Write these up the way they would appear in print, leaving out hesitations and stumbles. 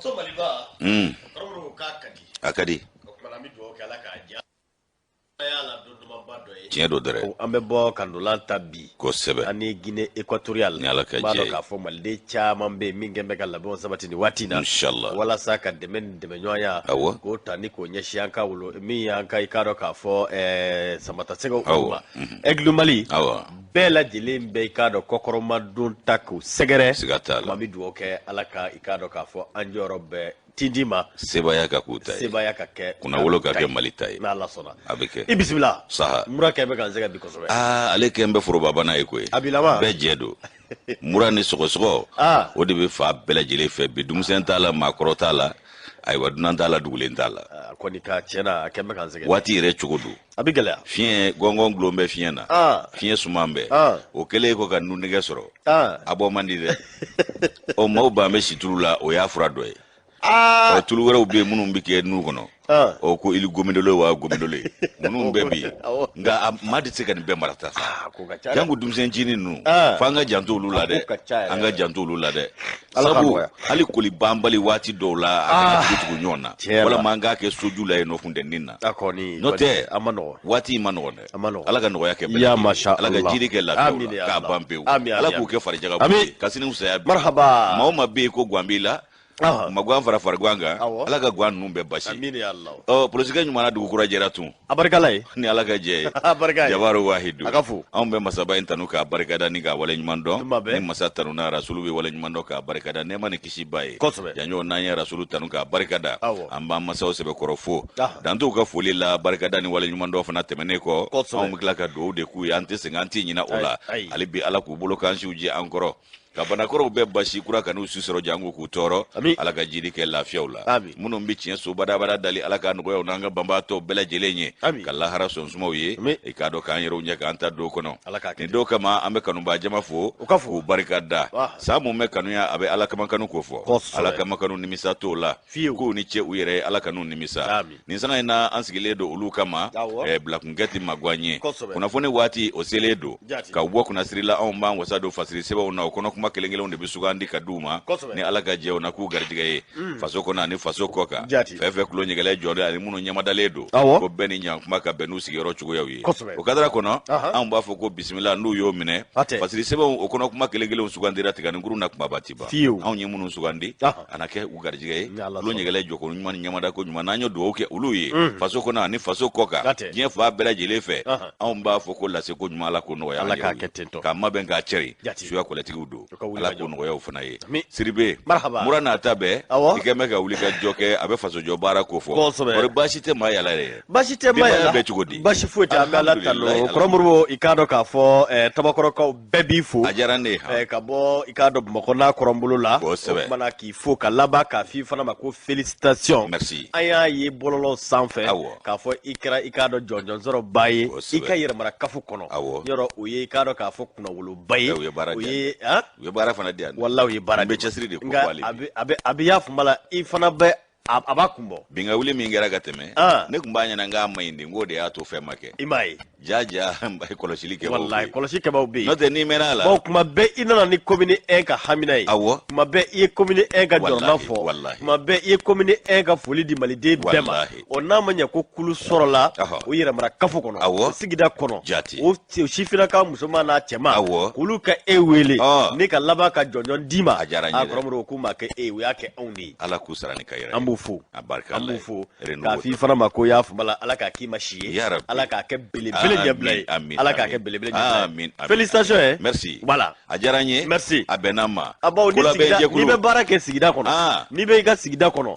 Faso Maliba. Akadi. Tiɲɛ do dɛrɛ. An bɛ bɔ Kandolan ta bi. Kosɛbɛ. Ani Guinée équatoriale. Ni Ala ka jɛ ye. B'a dɔn k'a fɔ maliden caman bɛ yen min kɛn bɛ ka labɛnw sabati nin waati in na. Inshallah. Walasa ka dɛmɛ ni dɛmɛɲɔgɔnya. Awɔ. K'o ta ni k'o ɲɛsin an ka wolo min y'an ka i k'a dɔn k'a fɔ samatasɛgɛw ma. Aigle Mali. Awɔ. Bɛɛ lajɛlen bɛ i k'a dɔn kɔkɔrɔmadon ta k'u sɛgɛrɛ. Siga t'a la. An bɛ dugawu kɛ Ala ka i k'a dɔn k'a fɔ an jɔyɔrɔ bɛɛ tindi ma. Sebaya ka k'u ta ye. Sebaya ka kɛ. Kunnawolo ka kɛ Mali ta ye. N'Ala sɔnna. A bɛ kɛ. I bisimila. Saha. Mura kɛ bɛ ka n sɛgɛn bi kosɛbɛ. Ale kɛn bɛ forobabana ye koyi. A b'i laban. Bɛɛ jɛ don. Mura ni sɔgɔsɔgɔ. O de bɛ fa bɛɛ lajɛlen fɛ bi denmisɛn t'a la maakɔrɔ t'a la. Ayiwa dunan t'a la dugulen t'a la. Kɔni ka tiɲɛna a kɛn bɛ ka n sɛgɛn. Waati yɛrɛ cogo don. A bɛ gɛlɛya. Fiɲɛ gɔngɔn gulon bɛ fiɲɛ na. Fiɲɛ suman bɛ. O kɛlen ko ka nu nɛgɛ sɔrɔ. A bɔ man di dɛ. Ɔ maaw b'an bɛ situlu la o y'a fura dɔ ye. Tulu wɛrɛw bɛ yen minnu bɛ kɛ nu kɔnɔ. Ko ili gomidolo wa gomidolo ye. Minnu bɛɛ bi. Nka maa tɛ se ka nin bɛɛ marata sa. Jango denmisɛncinin ninnu. Fo an ka janto olu la dɛ. An ka janto olu la dɛ. Sabu hali koli banbali waati dɔw la a ka tugu ɲɔgɔn na. Walama an k'a kɛ soju la yen nɔ funtɛni na. N'o tɛ waati ma nɔgɔn dɛ. Ala ka nɔgɔya kɛ bɛɛ. Ala ka jiri kɛ lafiyaw la k'a ban pewu. Ala k'u kɛ farijakabɔ ye. Ka sini fisaya bi. Maa o maa bɛ yen ko guwan b'i la. Maguwan fara guwan kan. Ala ka guwan ninnu bɛɛ basi. Polisikɛ ɲuman dugu kura jɛra tun. A barikala ye. Ni Ala ka jɛ ye. Jabaru Wahidu. A ka fo. Anw bɛ masaba in tanu k'a barikada ni k'a wale ɲuman dɔn. Ni masa tanu na Rasulu bɛ wale ɲuman dɔn k'a barikada. Nɛɛma ni kisi ba ye. Kosɛbɛ. Janɲɔ n'an ye Rasulu tanu k'a barikada. An b'an masaw sɛbɛkɔrɔ fo. Dan t'u ka foli la barikada ni wale ɲuman dɔn fana tɛmɛnen kɔ. Anw bɛ tila ka dugawu de k'u ye. An tɛ sɛgɛn an tɛ ɲinɛ o la. Hali bi Ala k'u bolo k'an siw jɛ an kɔrɔ. Ka banakɔrɔw bɛɛ basi kura ka n'u su sɔrɔ jango k'u tɔɔrɔ. Ala ka jiri kɛ lafiyaw la. Minnu bɛ tiɲɛ so badabada dali Ala ka nɔgɔyaw n'an ka banbaatɔ bɛɛ lajɛlen ye. Ka lahara sɔnsumaw ye. I k'a dɔn k'an yɛrɛw ɲɛ k'an ta don kɔnɔ. Nin don kama an bɛ kanubaa jama fo. K'u barika da. Saa mun bɛ kanuya a bɛ Ala kama kanu ko fɔ. Ala kama kanu nimisa t'o la. K'u ni ce u yɛrɛ ye Ala kanu nimisa. Nin sanga in na an sigilen don olu kama. Bilakunkɛ ti Maguwan ye. Kunnafoni waati o selen don. Ka bɔ kunnasiri la anw b'an wasa don fasiri sɛbɛnw na o kɔnɔ kuma kelen-kelenw de bɛ sugandi ka d'u ma. Ni Ala ka jɛ o na k'u garijɛgɛ ye. Faso kɔnɔ ani faso kɔ kan. Fɛn fɛn kulo ɲɛgɛlɛ jɔlen ani minnu ɲamadalen don. Ko bɛɛ ni ɲankuma ka bɛn n'u sigiyɔrɔ cogoyaw ye. O kadara kɔnɔ anw b'a fɔ ko bisimila n'u y'o minɛ. Fasiri sɛbɛnw o kɔnɔ kuma kelen-kelenw sugandira tigɛninkuru na kumaba ti ban. Anw ye minnu sugandi a na kɛ u garijɛgɛ ye. Kulo ɲɛgɛlɛ jɔko ɲuman ni ɲamada ko ɲuman n'an ye dugawu kɛ olu ye. Faso kɔnɔ ani faso kɔ kan. Diɲɛ fa bɛɛ lajɛlen fɛ anw b'a fɔ ko lase ko ɲuman Ala ko nɔgɔya an ye. K'a mabɛn k'a cɛri suya kɔlɛtigiw don. Ala ko nɔgɔyaw fana ye. Siribe mura n'a ta bɛɛ i kɛn bɛ ka wuli ka jɔ kɛ a bɛ fasojɔ baara ko fɔ. Kɔri baasi tɛ maa yala yɛrɛ. Baasi tɛ maa yala bɛ cogo di. Baasi foyi tɛ an bɛ Ala tanu. Kɔrɔmoribo i k'a dɔn k'a fɔ Tabakɔrɔkaw bɛɛ b'i fo. A diyara ne ye. Ka bɔ i k'a dɔn Bamakɔ n'a Kɔrɔnbolo la. Kosɛbɛ. O kumana k'i fo ka laban k'a f'i fana ma ko félicitations. Merci. An y'a ye bɔlɔlɔ sanfɛ. K'a fɔ i kɛra i k'a dɔn jɔnjɔn sɔrɔ ba ye. I ka yɛrɛmara kafo kɔnɔ. Yɔrɔ o ye i k'a dɔn k'a fɔ kunnawoloba ye. U ye baara fana di yan. Walahi u ye baara di. N bɛ cɛsiri de ko fɔ ale. A bɛ y'a faamu la i fana bɛ a b'a kun bɔ. Binga wuli min kɛra ka tɛmɛ. Ne tun b'a ɲɛna n k'a ma ɲi de n k'o de y'a to fɛn ma kɛ. I m'a ye. Jaja kɔlɔsili kɛbaaw bɛ yen. Walahi kɔlɔsi kɛbaaw bɛ yen. N'o tɛ n'i mɛnna a la. Tuma bɛɛ i nana ni commune 1 ka hamina ye. Awɔ. Tuma bɛɛ i ye commune 1 ka jɔrɔna fɔ. Walahi. Tuma bɛɛ i ye commune 1 ka foli di maliden bɛɛ ma. Walahi. O n'a ma ɲɛ ko kulu sɔrɔla. O yɛrɛmara kafo kɔnɔ. Awɔ. O sigida kɔnɔ. Jati. O sifinnaka musoman n'a cɛman. Awɔ. Olu ka e wele. Ne ka laban ka jɔnjɔn d'i ma. A diyara n ye dɛ. Kɔrɔmɔrɔ k'u ma kɛ e o y'a kɛ anw de ye. Ala k'u sara ni ka yɛrɛ ye. An b'u fo. A barika Ala ye. An b'u fo. K'a f'i fana ma ko y'a faamu la Ala k'a k'i ma si ye. Yarabi. Ala k'a kɛ belebele ɲɛbila ye. Ala k'a kɛ belebele ɲɛbila ye. Félicitations. Merci. Voilà. A diyara n ye. Merci. A bɛnna n ma. A bawo n'i bɛ baara kɛ sigida kɔnɔ. N'i bɛ i ka sigida kɔnɔ.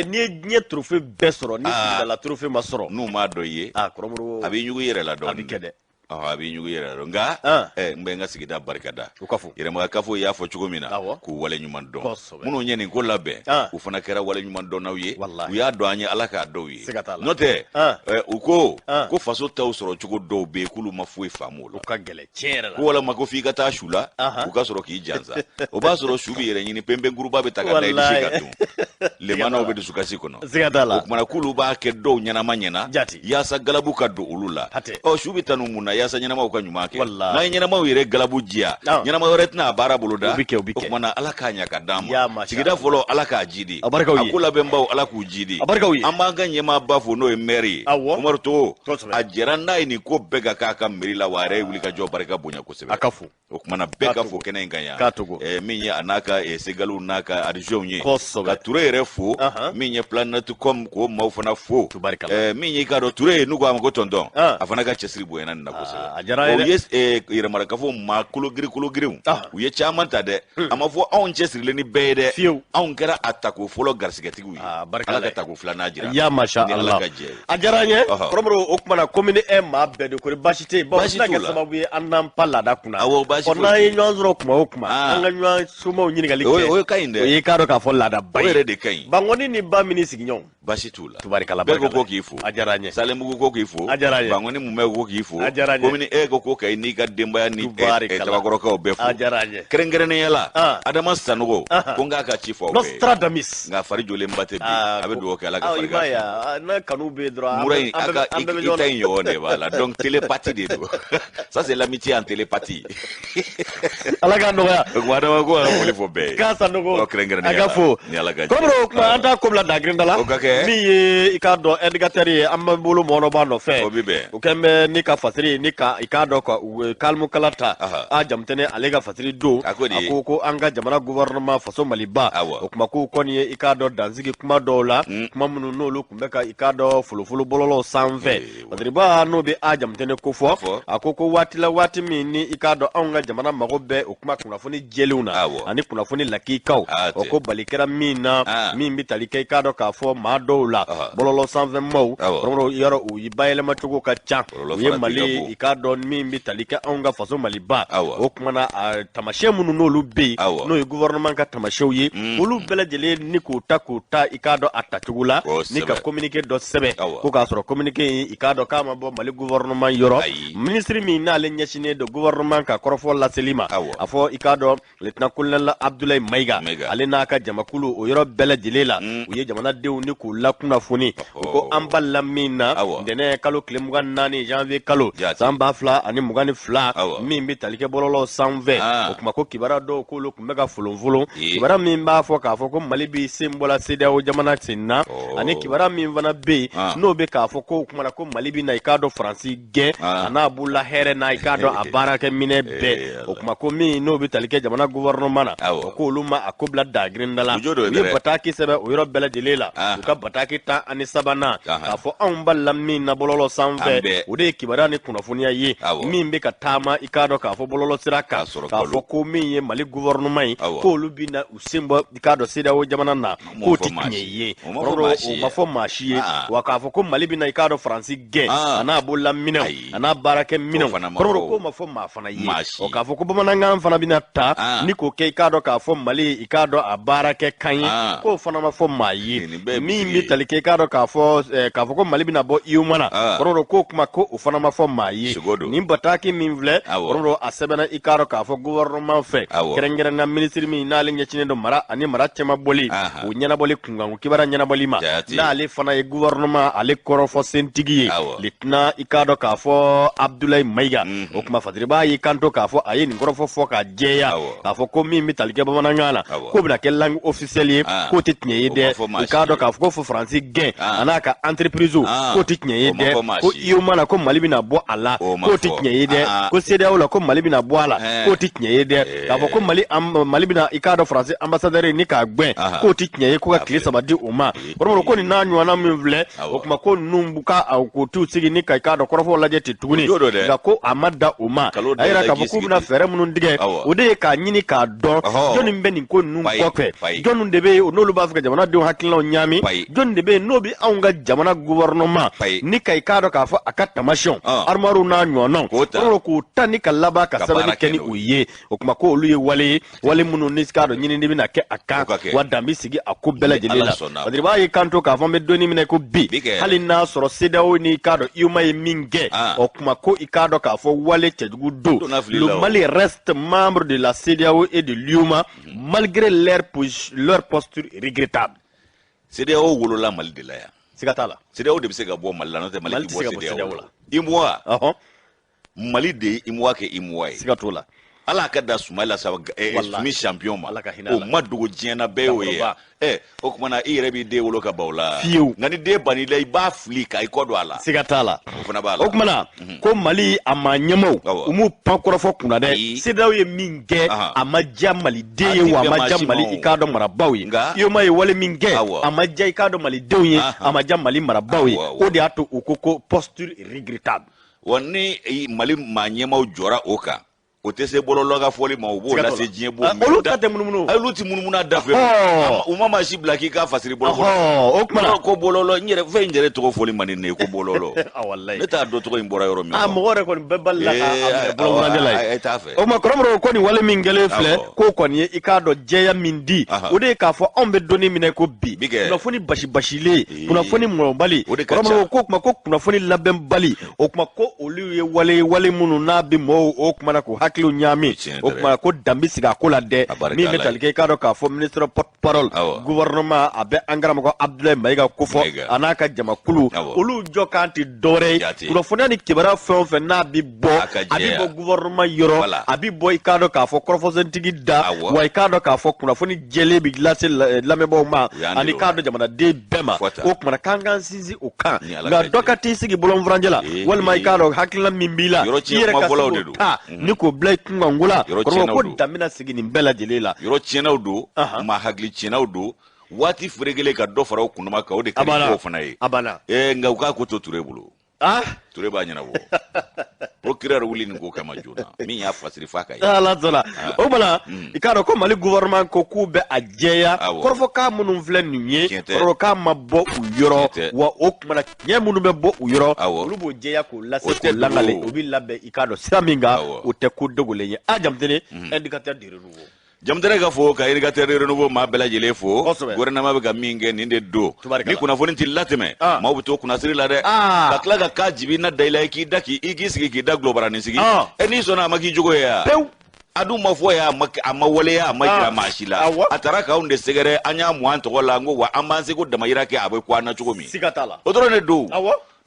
N'i ye diɲɛ trophée bɛɛ sɔrɔ ni sigidala trophée ma sɔrɔ. N'u m'a dɔn i ye. Kɔrɔmɔrɔ. A b'i ɲugu i yɛrɛ la dɔɔni. A bɛ kɛ dɛ. A b'i ɲugu i yɛrɛ la nka n bɛ n ka sigida barikada. U ka fo. Yɛrɛmaga kafo y'a fɔ cogo min na. K'u wale ɲuman dɔn. Minnu ye nin ko labɛn. U fana kɛra wale ɲuman dɔnnaw ye. U y'a dɔn an ye Ala k'a dɔw ye. Siga t'a la. N'o tɛ u ko faso taw sɔrɔ cogo dɔw bɛ yen k'olu ma foyi faamu o la. U ka gɛlɛn tiɲɛ yɛrɛ la. Ko walama ko f'i ka taa su la. U ka sɔrɔ k'i jansa. O b'a sɔrɔ su bɛ yɛrɛ ɲini pɛnpɛnkuruba bɛ ta ka da i disi ka dun. Lemanaw bɛ dusukasi kɔnɔ. Siga t'a la. O kumana k'olu b'a kɛ dɔw ɲɛnama ɲɛna. Jati. Yaasa galabu ka don olu la. Hatɛ. Su bɛ taa n'u mun na yasa ɲɛnamaw ka ɲuman kɛ n'a ye ɲɛnamaw yɛrɛ galabu jiya ɲɛnama wɛrɛ tɛna a baara boloda o kumana ala k'a ɲa ka d'an ma sigida fɔlɔ ala k'a jidi a ko labɛnbaw ala k'u jidi an b'an ka ɲɛmaaba fo n'o ye maire ye Umaru Togo a jɛra n'a ye nin ko bɛɛ ka k'a ka mairie la wa a yɛrɛ ye wulikajɔ barika bonya kosɛbɛ o kumana bɛɛ ka fo kɛnɛ in kan yan min ye a n'a ka Segalu n'a ka adjoint ye ka Ture yɛrɛ fo min ye Planète.com k'o maaw fana fo min ye k'a dɔn Ture n'u ko a ma ko tonton a fana ka cɛsiri bonyana nin na kosɛbɛ o ye yɛrɛmarakafo maa kologiriw u ye caman ta dɛ a ma fɔ anw cɛsirilen ni bɛɛ ye dɛ anw kɛra a tako fɔlɔ garisɛgɛtigiw ye ala ka tako filanan jira ya masha Allah a diyara n ye kɔrɔbɔrɔ o kumana commune maa bɛɛ de kɔni baasi tɛ yen bɔn n'a kɛ sababu ye an n'an pa laada kunna n'an ye ɲɔgɔn sɔrɔ kuma o kuma an ka ɲɔgɔn somaw ɲininkali kɛ o ka ɲi dɛ o ye k'a dɔn k'a fɔ laada ba ye o yɛrɛ de ka ɲi Bangoni ni ba min sigiɲɔgɔn baasi t'u la tubarikala bɛɛ ko k'i fo a diyara n ye Salembugu ko k'i fo a diyara n ye Bangoni Mumɛ ko k'i fo a diyara n ye commune ko k'o n'i ka denbaya ni tabakɔrɔkaw bɛɛ fo a diyara n ye kɛrɛnkɛrɛnnenya la Adama Sanogo ko n k'a ka ci fɔ Nostradamus nka fari jɔlenba tɛ bi a bɛ dugawu kɛ ala ka fari n'a kanu bɛ dɔrɔn mura in i ta in ɲɔgɔn de b'a la donc télépathie de don ça c'est l'amitié en télépathie ala ka nɔgɔya donc Adama ko ka foli fɔ bɛɛ ye k'a Sanogo kɛrɛnkɛrɛnnenya a ka fo ni ala ka jɛ kɔrɔbɔrɔ o kuma an t'a ko bila dagirinda la min ye i k'a dɔn indicateur ye an bɛ bolo mɔgɔ dɔ b'a nɔfɛ o bɛ bɛn o kɛn bɛ ni ka fasiri ni ka i k'a dɔn ka kalimukala ta a jamutɛnɛ ale ka fasiri don a ko an ka jamana gouvernement faso Maliba o kuma k'u kɔni ye i k'a dɔn dansigi kuma dɔw la kuma minnu n'olu tun bɛ ka i k'a dɔn folofolo bɔlɔlɔw sanfɛ fasiriba n'o bɛ a jamutɛnɛ ko fɔ a ko waati la waati min ni i k'a dɔn anw ka jamana mago bɛ o kuma kunnafoni jɛlenw na ani kunnafoni lakikaw o ko bali kɛra min na min bɛ tali kɛ i k'a dɔn k'a fɔ maa dɔw la bɔlɔlɔ sanfɛ maaw yɔrɔ u bayɛlɛma cogo ka ca u ye Mali i k'a dɔn min bɛ tali kɛ anw ka faso Maliba o kumana a tamasiyɛn minnu n'olu bɛ yen n'o ye gouvernement ka tamasiyɛnw ye olu bɛɛ lajɛlen ni k'u ta i k'a dɔn a tacogo la ni ka communiqué dɔ sɛbɛn ko k'a sɔrɔ communiqué in i k'a dɔn k'a ma bɔ Mali gouvernement yɔrɔ ministre min n'ale ɲɛsinnen don gouvernement ka kɔrɔfɔ laseli ma a fɔ i k'a dɔn lieutenant colonel Abdoulaye Mayiga ale n'a ka jamakulu o yɔrɔ bɛɛ lajɛlen la u ye jamanadenw ni k'u lakunnafoni u ko an b'a la min na ntɛnɛn kalo tile 24 janvier kalo san 2022 min bɛ tali kɛ bɔlɔlɔw sanfɛ o kuma ko kibaruya dɔw k'olu tun bɛ ka folonfolon kibaruya min b'a fɔ k'a fɔ ko Mali bɛ sen bɔla CEDEAO jamana sen na ani kibaruya min fana bɛ yen n'o bɛ k'a fɔ ko o kumana ko Mali bɛ na i k'a dɔn Faransi gɛn a n'a bolola hɛrɛ na i k'a dɔn a baarakɛminɛ bɛɛ o kuma ko min n'o bɛ tali kɛ jamana gouvernement na o k'olu ma a ko bila dagirinda la u ye bataki sɛbɛn o yɔrɔ bɛɛ lajɛlen la u ka bataki 13 k'a fɔ anw b'a la min na bɔlɔlɔ sanfɛ o de ye kibaruya ni kunnafoniya ye min bɛ ka taama i k'a dɔn k'a fɔ bɔlɔlɔ sira kan k'a fɔ ko min ye Mali gouvernement ye k'olu bɛ na u sen bɔ i k'a dɔn CEDEAO jamana na k'o tɛ tiɲɛ ye o ma fɔ maa si ye wa k'a fɔ ko Mali bɛ na i k'a dɔn Faransi gɛn a n'a bolola minɛnw a n'a baarakɛ minɛnw kɔrɔbɔrɔ k'o ma fɔ maa fana ye o k'a fɔ ko bamanankan fana bɛna ta ni k'o kɛ i k'a dɔn k'a fɔ Mali i k'a dɔn a baarakɛ kan ye k'o fana ma fɔ maa ye min bɛ tali kɛ i k'a dɔn k'a fɔ ko Mali bɛna bɔ IOMA na kɔrɔbɔrɔ k'o kuma ko o fana ma fɔ maa ye nin bataki min filɛ kɔrɔbɔrɔ a sɛbɛnna i k'a dɔn k'a fɔ gouvernement fɛ kɛrɛnkɛrɛnna ministre min n'ale ɲɛsinnen don mara ani mara cɛman bɔli o ɲɛnabɔli kunkan kibaruya ɲɛnabɔli ma n'ale fana ye gouvernement ale kɔrɔfɔ sentigi ye lieutenant i k'a dɔn k'a fɔ Abdoulaye Mayiga o kuma fasiriba y'i kanto k'a fɔ a ye nin kɔrɔfɔ fɔ k'a jɛya k'a fɔ ko min bɛ tali kɛ bamanankan na k'o bɛna kɛ langue officielle ye k'o tɛ tiɲɛ ye dɛ i k'a dɔn k'a fɔ ko fo Faransi gɛn a n'a ka entreprise k'o tɛ tiɲɛ ye dɛ ko IOMA na ko Mali bɛna bɔ a la k'o tɛ tiɲɛ ye dɛ ko CEDEAO la ko Mali bɛna bɔ a la k'o tɛ tiɲɛ ye dɛ k'a fɔ ko Mali bɛna i k'a dɔn Faransi ambassadeur ni k'a gɛn k'o tɛ tiɲɛ ye ko ka tile 3 di o ma ko nin n'a ɲɔgɔnna min filɛ o kuma ko ninnu k'o t'u sigi ni ka i k'a dɔn kɔrɔfɔw lajɛ ten tuguni nka ko a ma da o ma a yira k'a fɔ k'u bɛna fɛɛrɛ minnu tigɛ o de ye k'a ɲini k'a dɔn jɔnni bɛ nin ko ninnu kɔfɛ jɔnni de bɛ yen n'olu b'a fɛ ka jamanadenw hakilinaw ɲaami jɔnni de bɛ yen n'o bɛ anw ka jamana gouvernement ni ka i k'a dɔn k'a fɔ a ka tamasiyɛnw armoirew n'a ɲɔgɔnnaw k'u ta ni ka laban ka sɛbɛnni kɛ ni o ye o kuma ko olu ye wale minnu ni k'a dɔn ɲinini bɛna kɛ a kan wa dan bɛ sigi a ko bɛɛ lajɛlen la parce que b'a ye kanto k'a fɔ n bɛ donni minɛ ko bi hali n'a sɔrɔ CEDEAO ni k'a dɔn IOMA ye min kɛ o kuma ko i k'a dɔn k'a fɔ wale cɛjugu don le Mali reste membre de la CEDEAO et de l'IOMA malgré leur posture regrettable. CEDEAO wolola Mali de la yan siga t'a la CEDEAO de bɛ se ka bɔ Mali la n'o tɛ Mali tɛ bɔ CEDEAO la IMOA Mali de imwa ke imwa siga to la ala ka da Soumaïla Saba sumi champion ma o madugo diena be o ya o kuma na ire bi de wolo ka bawla ngani de bani lay ba flika I kodo ala siga tala o fana bala o kuma na ko Mali amanyamo umu pankoro fo kuna de sedaw ye minge amaja Mali de ye wa amaja Mali ikado marabaw ye yo mai wale minge amaja ikado Mali de ye amaja Mali marabaw ye o de ato ukoko posture regrettable woni Mali manyamo jora oka o te se bololo ga foli ma o bo la se jien bo olu ta te munumunu olu ti munumuna da fe o mama shi blaki ka fasiri bololo o kuma ko bololo nyere fe nyere to foli mani ne ko bololo wallahi ne ta do to imbora yoro mi mo gore ko bebal la ka bololo ngela ay ta fe o ma koromro ko ni wale mingele fle ko ko ni ikado jeya mindi o de ka fo on be doni mine ko bi kuna foni bashile kuna foni mo bali koromro ko kuma ko kuna foni labem bali o kuma ko olu ye wale munu na bi mo o kuma na ko haklu nyami o kuma ko dambi siga ko la de mi metal ke kado ka fo ministre porte parole gouvernement abe angaram ko Abdoulaye Mayiga ko fo anaka jama kulu olu jokanti dore kuna foni ni kibara fe na bi bo abi bo gouvernement yoro abi bo ikado ka fo korfosentigi da wa ikado ka fo kuna foni jele bi glase lamebo ma ani kado jamana de bema o kuma kangan sinzi o kan ga dokati sigi bolon franjela wal mai kado hakila mimbila yere ka ni ko blay ngula ko damina sigi ni bela jelela yoro chenau do ma hagli chenau do wati fregele ka do fara kunuma ka o de ka ko fana ye abana nga uka ko to ture bulu ture ba nyana bo procureur wuli ni ko kama jona mi ya fasiri faka yi ala zola o bala ikaro ko Mali gouvernement ko kube ajeya korfo ka munun fle niye korfo ka mabbo uyoro wa okmana nye munun be bo uyoro lubo jeya ko lase ko langale obi labe ikado siraminga o te ko dogole ye ajamtene indicateur de renouveau jamdere ga fo ka indicateur de renouveau ma bela jele fo gouvernement be ga minge ni de do ni kuna foni til lateme ma buto kuna siri la de ka kla ka jibi na daila ki daki igi sigi ki da global ni sigi eni sona maki jogo ya adu mafo ya amawale ya makira mashila ataraka unde segere anya mwanto gola ngo wa ambanse ko da mayira ke abai kwana chugomi sikatala odoro ne do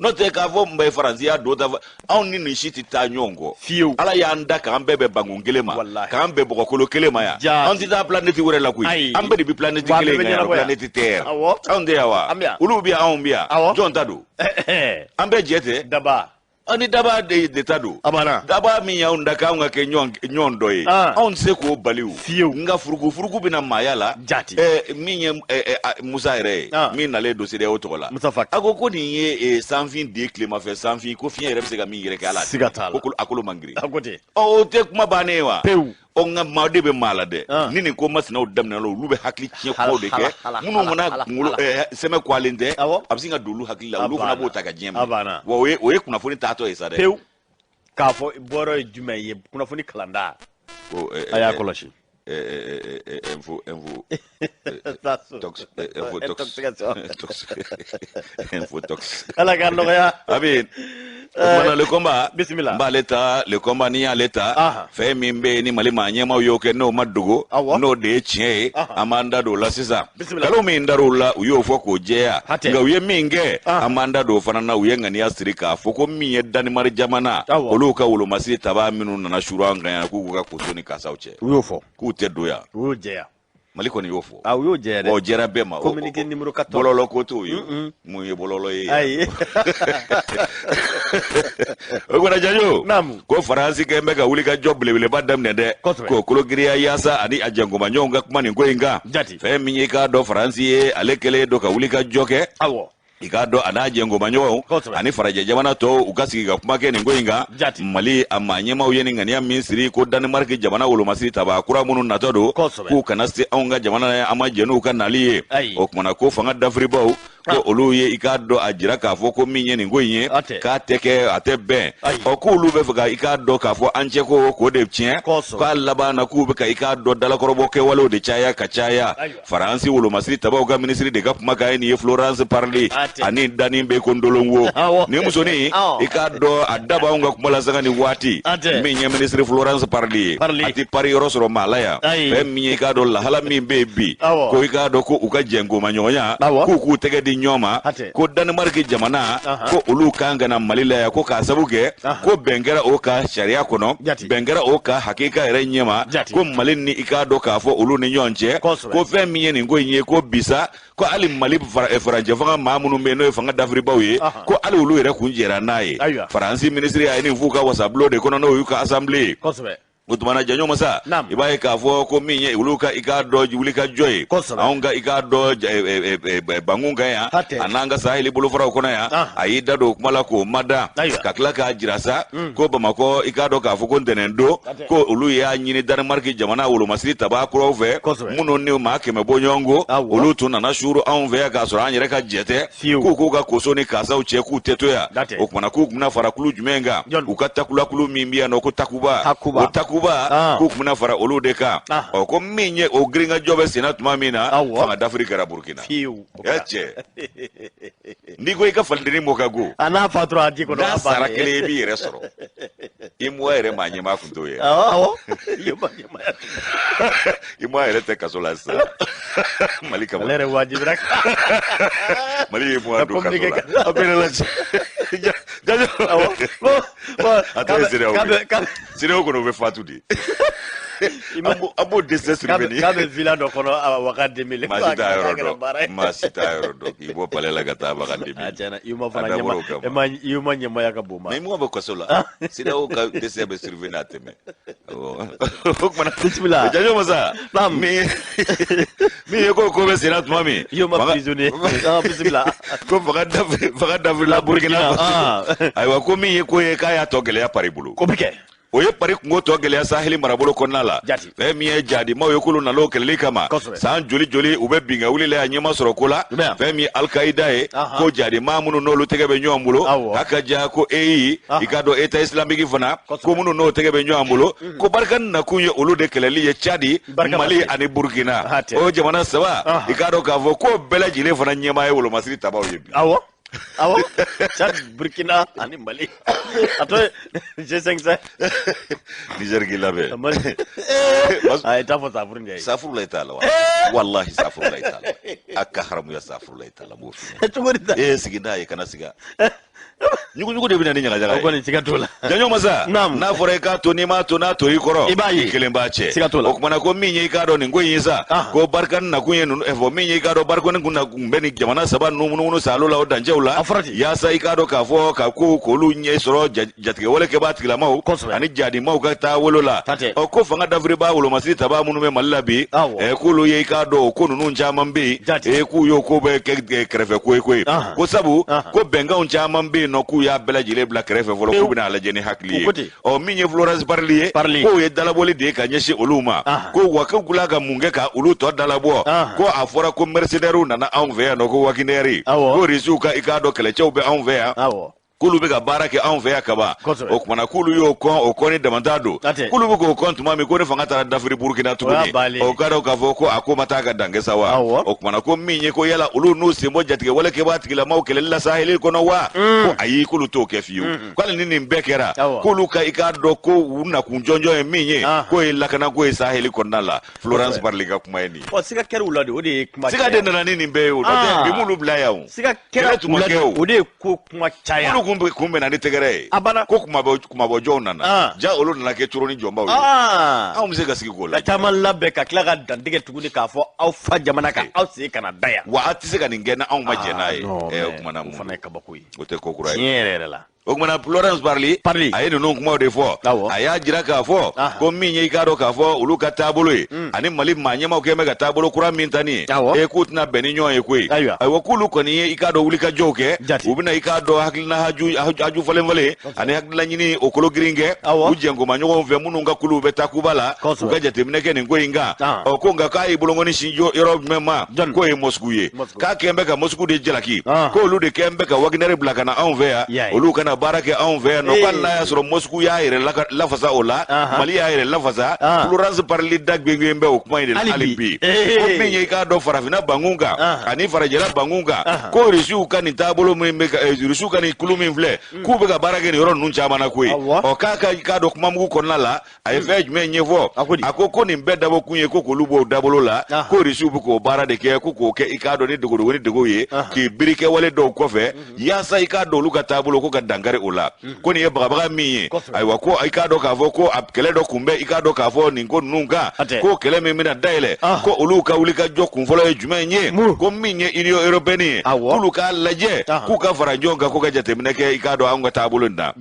no te ka vo mbe faransia do ta on ni shiti ta nyongo ala ya nda ka mbebe bangungelema ka mbe boko kolo kelema ya on ti ta planet wure la kui ambe di planet kelenga ya planet terre on de yawa ulubi a on bia jon tadu ambe jete daba ani daba de tado daba mi ya unda ka nga ke nyondo yi on se ko baliu nga furugu bina mayala mi nye Musa ere mi na le dossier de otola agoko ni ye sans fin de climat fait sans fin ko fin ere se ga mi yere ka ala ko akolo mangri o te kuma banewa o nga mawde be malade nini ko masina o damna lo lube hakli ci ko de ke munu mona ngulo seme kwalinde absinga dulu hakli la lu fana bo taka jem wo we kuna foni tato esa de ka fo boro jume ye kuna foni kalanda aya koloshi info tox ala garlo ya abin mana le combat bismillah ba leta le combat ni ya leta fe mimbe ni Mali manyema yoke no madugo no de chie amanda do la sisa kalo mi ndaro la uyo foko jea nga uye minge amanda do fana na uye ngani asirika foko mi yedani mari jamana oluka ulo masi taba minu na shuranga ya kukuka kutoni kasauche uyo fo ku te doya uyo jea Mali ko ni yofo uyo jea de o jera bema communiquer numéro 14 bololo ko to yo mu ye bololo ye ay ogona janyo nam ko faransi ke mega wuli ka job lebele badam ne de ko kologriya yasa ani ajango manyonga kuma ni ngoinga fe minye ka do faransi ye alekele do ka wuli ka joke ikado anaje ngoma nyo ani faraje jamana to ukasiki ga kuma ke ni ngoinga Mali amanyema uyeni ngani ya Misiri ko Denmark jamana wolo masiri taba kura munu natodo ku kanasti aunga jamana amaje no kanaliye o kuma ko fanga dafribo ko oluye ikado ajira ka fo ko minye ni ngoinye ka teke atebe o ku lube fuga ikado ka fo anche ko de tien ko alaba na ku be ka ikado dala korobo ke walo de chaya ka chaya faransi wolo masiri taba ga ministry de gap maga ni Florence parli ani dani be kondolongo ni musoni ikado adaba unga kumala sanga ni wati minye ministry Florence parli ati pari rosro malaya be minye ikado la hala mi bebi ko ikado ko uka jengo manyonya ku tege di ɲɔma ko Danemark jamana ko olu kan ka na Mali la ya ko k'a sabu kɛ ko bɛn kɛra o ka sariya kɔnɔ bɛn kɛra o ka hakika yɛrɛ ɲɛma ko Mali ni i k'a dɔn k'a fɔ olu ni ɲɔgɔn cɛ ko fɛn min ye nin ko in ye ko bisa ko hali Mali farancɛ fanga maa minnu bɛ yen n'o ye fanga dafiribaw ye ko hali olu yɛrɛ kun jɛra n'a ye Faransi minisiri a ye nin f'u ka wasabulon de kɔnɔ n'o y'u ka assemblée o tumana Janjo Masa i b'a ye k'a fɔ ko min ye olu ka i k'a dɔn wuli ka jɔ ye anw ka i k'a dɔn Bangun kan yan a n'an ka Saheli bolofaraw kɔnɔ yan a y'i da don o kuma la k'o mada ka tila k'a jira sa ko Bamakɔ i k'a dɔn k'a fɔ ko ntɛnɛndon ko olu y'a ɲini Danemark jamana wolomasiri tabaa kuraw fɛ minnu ni maa 100 bɔ ɲɔgɔn ko olu tun nana suuru anw fɛ yan k'a sɔrɔ an yɛrɛ ka jɛ tɛ k'u ka koso ni kaasaw cɛ k'u tɛ to yan o tumana k'u bɛna fara kulu jumɛn kan u ka takulakulu min bɛ yan nɔ ko Takuba o Takuba k'u kun bɛna fara olu de kan ko min ye o girinkajɔ bɛ senna tuma min na fanga dafiri kɛra Burkina cɛ n'i ko i ka falideni mɔ ka go n'a sara kelen i b'i yɛrɛ sɔrɔ i mɔ yɛrɛ maa ɲɛmaa kun t'o ye i mɔ yɛrɛ tɛ kaso la sisan Mali kama Mali ye mɔ don kaso la CEDEAO kɔnɔ u bɛ fatu de an b'o dɛsɛ surveiller k'a bɛ villa dɔ kɔnɔ Wagaden maa si t'a yɔrɔ dɔn k'i bɔ palais la ka taa Wagaden Yuma ɲɛmaya ka bon ma mais mɔgɔ bɛ kaso la CEDEAO ka dɛsɛ bɛ surveiller n'a tɛmɛ o kumana bisimila Janjo Masa min ye ko bɛ senna tuma min Yuma prisonnier bisimila ko fanga dafirila Burkina ayiwa ko min ye ko ye k'a y'a tɔ gɛlɛya pari bolo ko bɛ kɛ o ye pari kungo tɔ gɛlɛya Saheli marabolo kɔnɔna la fɛn min ye jadimaw ye k'olu nana o kɛlɛli kama san joli u bɛ bin ka wuli la yan ɲɛma sɔrɔ ko la fɛn min Al-Qaïda ye ko jadimaa minnu n'olu tɛgɛ bɛ ɲɔgɔn bolo a ka ja ko EI i ka dɔn État islamique fana ko minnu n'o tɛgɛ bɛ ɲɔgɔn bolo ko Barkhane nakun ye olu de kɛlɛli ye Tchadi Mali ani Burkina o jamana saba i ka dɔn k'a fɔ ko bɛɛ lajɛlen fana ɲɛmaa ye wolomasiri tabaw ye bi Tchad, Burkina, ani Mali. Attends, j'ai 500. Niger qui l'avait. Ah, t'as fait ça pour une Safrou l'État là. Wallahi Safrou l'État. Akaharamu ya Safrou l'État là. C'est qui d'ailleurs kana siga. Nyugu de bina ni nyaga ko ni siga tola Janjo Masa na fore ka to ni ma to na to ikoro kelemba che o kuma na ko minye ka do ni ngoyisa ko Barkhane na kunye no efo minye ka do Barkhane kuna kumbeni jamana saba no salo la o danjeula ya sa ka do ka fo ka ko lu nye soro jatige wole ke ba tigla maw ani jadi maw ka ta wolola o ko fanga davri ba wolo masiri taba munu me malabi e ko lu ye ka do ko nunu njaman be e ku yo ko be krefe ko sabu ko benga on njaman be no ku ya bela jile bla krefe volo ku bina la jeni hakli o minye Florence Parlier ko ye dalaboli de ka nyeshi oluma ko waka gulaga munge ka ulu to dalabo ko afora ko mercenaire nana envers no ko wakineri ko rizuka ikado kele chawbe envers kulu bɛ ka baara kɛ anw fɛ yan kaba o kumana kulu y'o kɔn o kɔni damanta don kulu bɛ k'o kɔn tuma min ko ne fanga taara dafiri Burkina tuguni o ka dɔn k'a fɔ ko a ko ma taa ka dan kɛ sa wa o kumana ko min ye ko yala olu n'u sen bɔ jatigɛ wale kɛbaa tigilamaw kɛlɛli la Saheli kɔnɔ wa ko ayi k'olu t'o kɛ fiyewu k'ale ni nin bɛɛ kɛra k'olu ka i k'a dɔn ko u nakun jɔnjɔn ye min ye k'o ye lakana ko ye Saheli kɔnɔna la Florence Parly ka kuma ye nin ye siga kɛra u la de o de ye kuma siga de nana ni nin bɛɛ ye o n'o tɛ bi m'olu bila yan o siga kɛra u la de o de ye ko kuma caya kun bɛ na ni tɛgɛrɛ ye ko kuma bɔ jɔnw nana ja olu nana kɛ coro ni jɔnbaw ye anw bɛ se ka sigi k'o la caman labɛn ka tila ka dantigɛ tuguni k'a fɔ aw fa jamana kan aw sen kana da yan wa a tɛ se ka nin kɛ ni anw ma jɛ n'a ye o kumana mun o fana ye kabako ye o tɛ ko kura ye tiɲɛ yɛrɛ la o kumana Florence Parly a ye ninnu kumaw de fɔ a y'a jira k'a fɔ ko min ye i k'a dɔn k'a fɔ olu ka taabolo ye ani Mali maa ɲɛmaw kɛn bɛ ka taabolo kura min ta nin ye k'u tɛna bɛn ni ɲɔgɔn ye koyi ayiwa k'olu kɔni ye i k'a dɔn wulikajɔw kɛ u bɛna i k'a dɔn hakilina haju falen ani hakilina ɲini o kolo girin kɛ u jɛngoma ɲɔgɔn fɛ minnu ka kuluw bɛ Takuba la u ka jateminɛ kɛ nin ko in kan ko nka k'a ye bolongɔni sin yɔrɔ jumɛn ma k'o ye Moscou ye k'a kɛn bɛ ka Moscou de jalaki k'olu de kɛn bɛ ka Wagner bila ka na anw fɛ yan olu kana baara kɛ anw fɛ yan nɔ ko n'a y'a sɔrɔ Moscou y'a yɛrɛ lafasa o la Mali y'a yɛrɛ lafasa Florence parli da gbengben bɛ o kuma in de la hali bi ko min ye i k'a dɔn farafinna bankun kan ani farajɛla bankun kan ko Rusiw ka nin taabolo min bɛ Rusiw ka nin kulu min filɛ k'u bɛ ka baara kɛ nin yɔrɔ ninnu caman na koyi k'a dɔn kuma mugu kɔnɔna la a ye fɛn jumɛn ɲɛfɔ a ko nin bɛɛ dabɔ kun ye ko k'olu b'o dabolo la ko Rusiw bɛ k'o baara de kɛ ko k'o kɛ i k'a dɔn ni dogodogo ni dogo ye k'i biri kɛwale dɔw kɔfɛ yaasa i k'a dɔn olu ka taabolo ko ka dankari o la ko nin ye bagabaga min ye ayiwa ko i k'a dɔn k'a fɔ ko a kɛlɛ dɔ kun bɛ i k'a dɔn k'a fɔ nin ko ninnu kan ko kɛlɛ min bɛna dayɛlɛ ko olu ka wuli ka jɔ kunfɔlɔ ye jumɛn ye ko min ye Union Européenne ye k'olu k'a lajɛ k'u ka fara ɲɔgɔn kan ko ka jateminɛ kɛ i k'a dɔn anw ka taabolo in na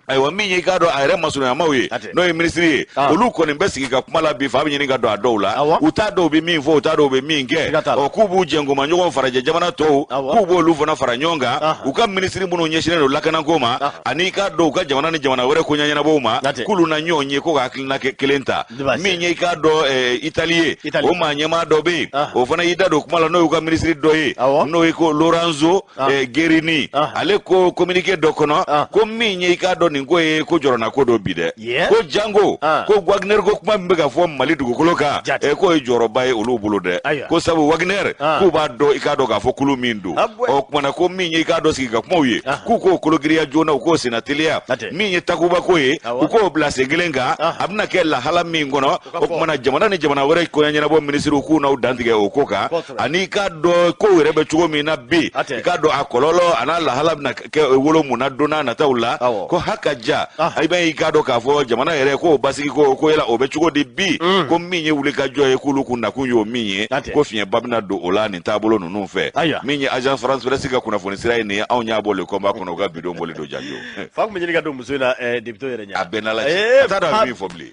ayiwa min ye i k'a dɔn a yɛrɛ masuruyamaw ye n'o ye minisiri ye olu kɔni bɛ sigi ka kuma la bi fa bɛ ɲini ka don a dɔw la u t'a dɔn u bɛ min fɔ u t'a dɔn u bɛ min kɛ k'u b'u jɛngoma ɲɔgɔn farajɛ jamana tɔw k'u b'olu fana fara ɲɔgɔn kan u ka minisiri minnu ɲɛsinnen don lakanako ma ani i k'a dɔn u ka jamana ni jamana wɛrɛ ko ɲɛnabɔw ma k'olu na ɲɔgɔn ye ko ka hakilina kelen ta min ye i k'a dɔn Itali ye o maa ɲɛmaa dɔ bɛ yen o fana y'i da don kuma la n'o y'u ka minisiri dɔ ye n'o ye ko Lorenzo Guerini ale ko communiqué dɔ kɔnɔ ko min ye i k'a dɔn nin ko ye ko jɔrɔna ko dɔ bi dɛ ko jango ko Wagner ko kuma min bɛ ka fɔ Mali dugukolo kan k'o ye jɔyɔrɔba ye olu bolo dɛ ko sabu Wagner k'u b'a dɔn i k'a dɔn k'a fɔ kulu min don ɔ kumana ko min ye i k'a dɔn sigi ka kumaw ye k'u k'o kologiriya joona u k'o senna teliya min ye takuba ko ye u k'o bila sen kelen kan a bɛna kɛ lahala min kɔnɔ o kumana jamana ni jamana wɛrɛ ko ɲɛnabɔ minisiriw k'u n'aw dantigɛ o ko kan ani i k'a dɔn ko yɛrɛ bɛ cogo min na bi i k'a dɔn a kɔlɔlɔ a n'a lahala bɛna kɛ wolo mun na don n'a nataw la ko hakaja i b'a ye i k'a dɔn k'a fɔ jamana yɛrɛ k'o basigi ko yala o bɛ cogo di bi ko min ye wuli ka jɔ ye k'olu kun nakun y'o min ye ko fiɲɛba bɛna don o la nin taabolo ninnu fɛ min ye Agence France Presse ka kunnafoni sira ye nin ye anw y'a bɔ le combat kɔnɔ u ka bidon boli don janjo fa kun bɛ ɲini ka don muso in na député yɛrɛ ɲɛ a bɛɛ n'Ala cɛ a t'a dɔn a bɛ min fɔ bilen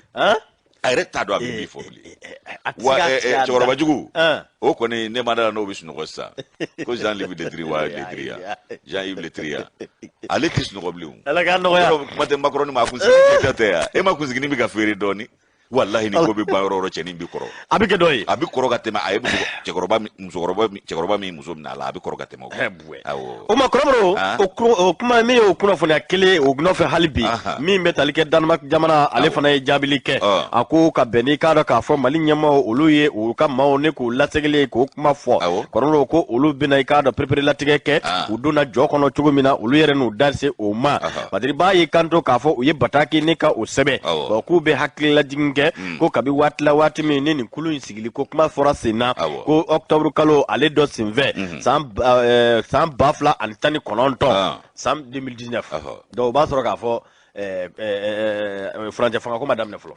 a yɛrɛ t'a dɔn a bɛ min fɔ bilen wa cɛkɔrɔba jugu o kɔni ne ma da la n'o bɛ sunɔgɔ sisan ko Jean-Yves Le Drian Jean-Yves Le Drian ale tɛ sunɔgɔ bilen o Ala k'a nɔgɔya kuma tɛ Macron ma kunsigi tɛ yan e ma kunsigi bɛ ka feere dɔɔni wallahi ni ko bɛ ban yɔrɔ cɛnin bi kɔrɔ a bɛ kɛ dɔ ye a bɛ kɔrɔ ka tɛmɛ a ye cɛkɔrɔba min muso minɛ a la a bɛ kɔrɔ ka tɛmɛ o kan o ma kɔrɔbɔrɔ o kuma min ye o kunnafoniya kelen o nɔfɛ hali bi min bɛ tali kɛ Danemark jamana ale fana ye jaabili kɛ a ko ka bɛn n'i k'a dɔn k'a fɔ Mali ɲɛmaaw olu ye u ka maaw ne k'u lasegili k'o kuma fɔ kɔrɔbɔrɔ ko olu bɛna i k'a dɔn perepere latigɛ kɛ u donna jɔ kɔnɔ cogo min na olu yɛrɛ n'u da se o ma Badiri b'a ye kanto k'a fɔ u ye bataki ne ka o sɛbɛn k'u bɛ hakili lajigin ko kabi waati la waati min ni nin kulu in sigili ko kuma fɔra sen na ko octobre kalo ale dɔ senfɛ san 2019 san 2019 donc o b'a sɔrɔ k'a fɔ furancɛ fanga ko ma daminɛ fɔlɔ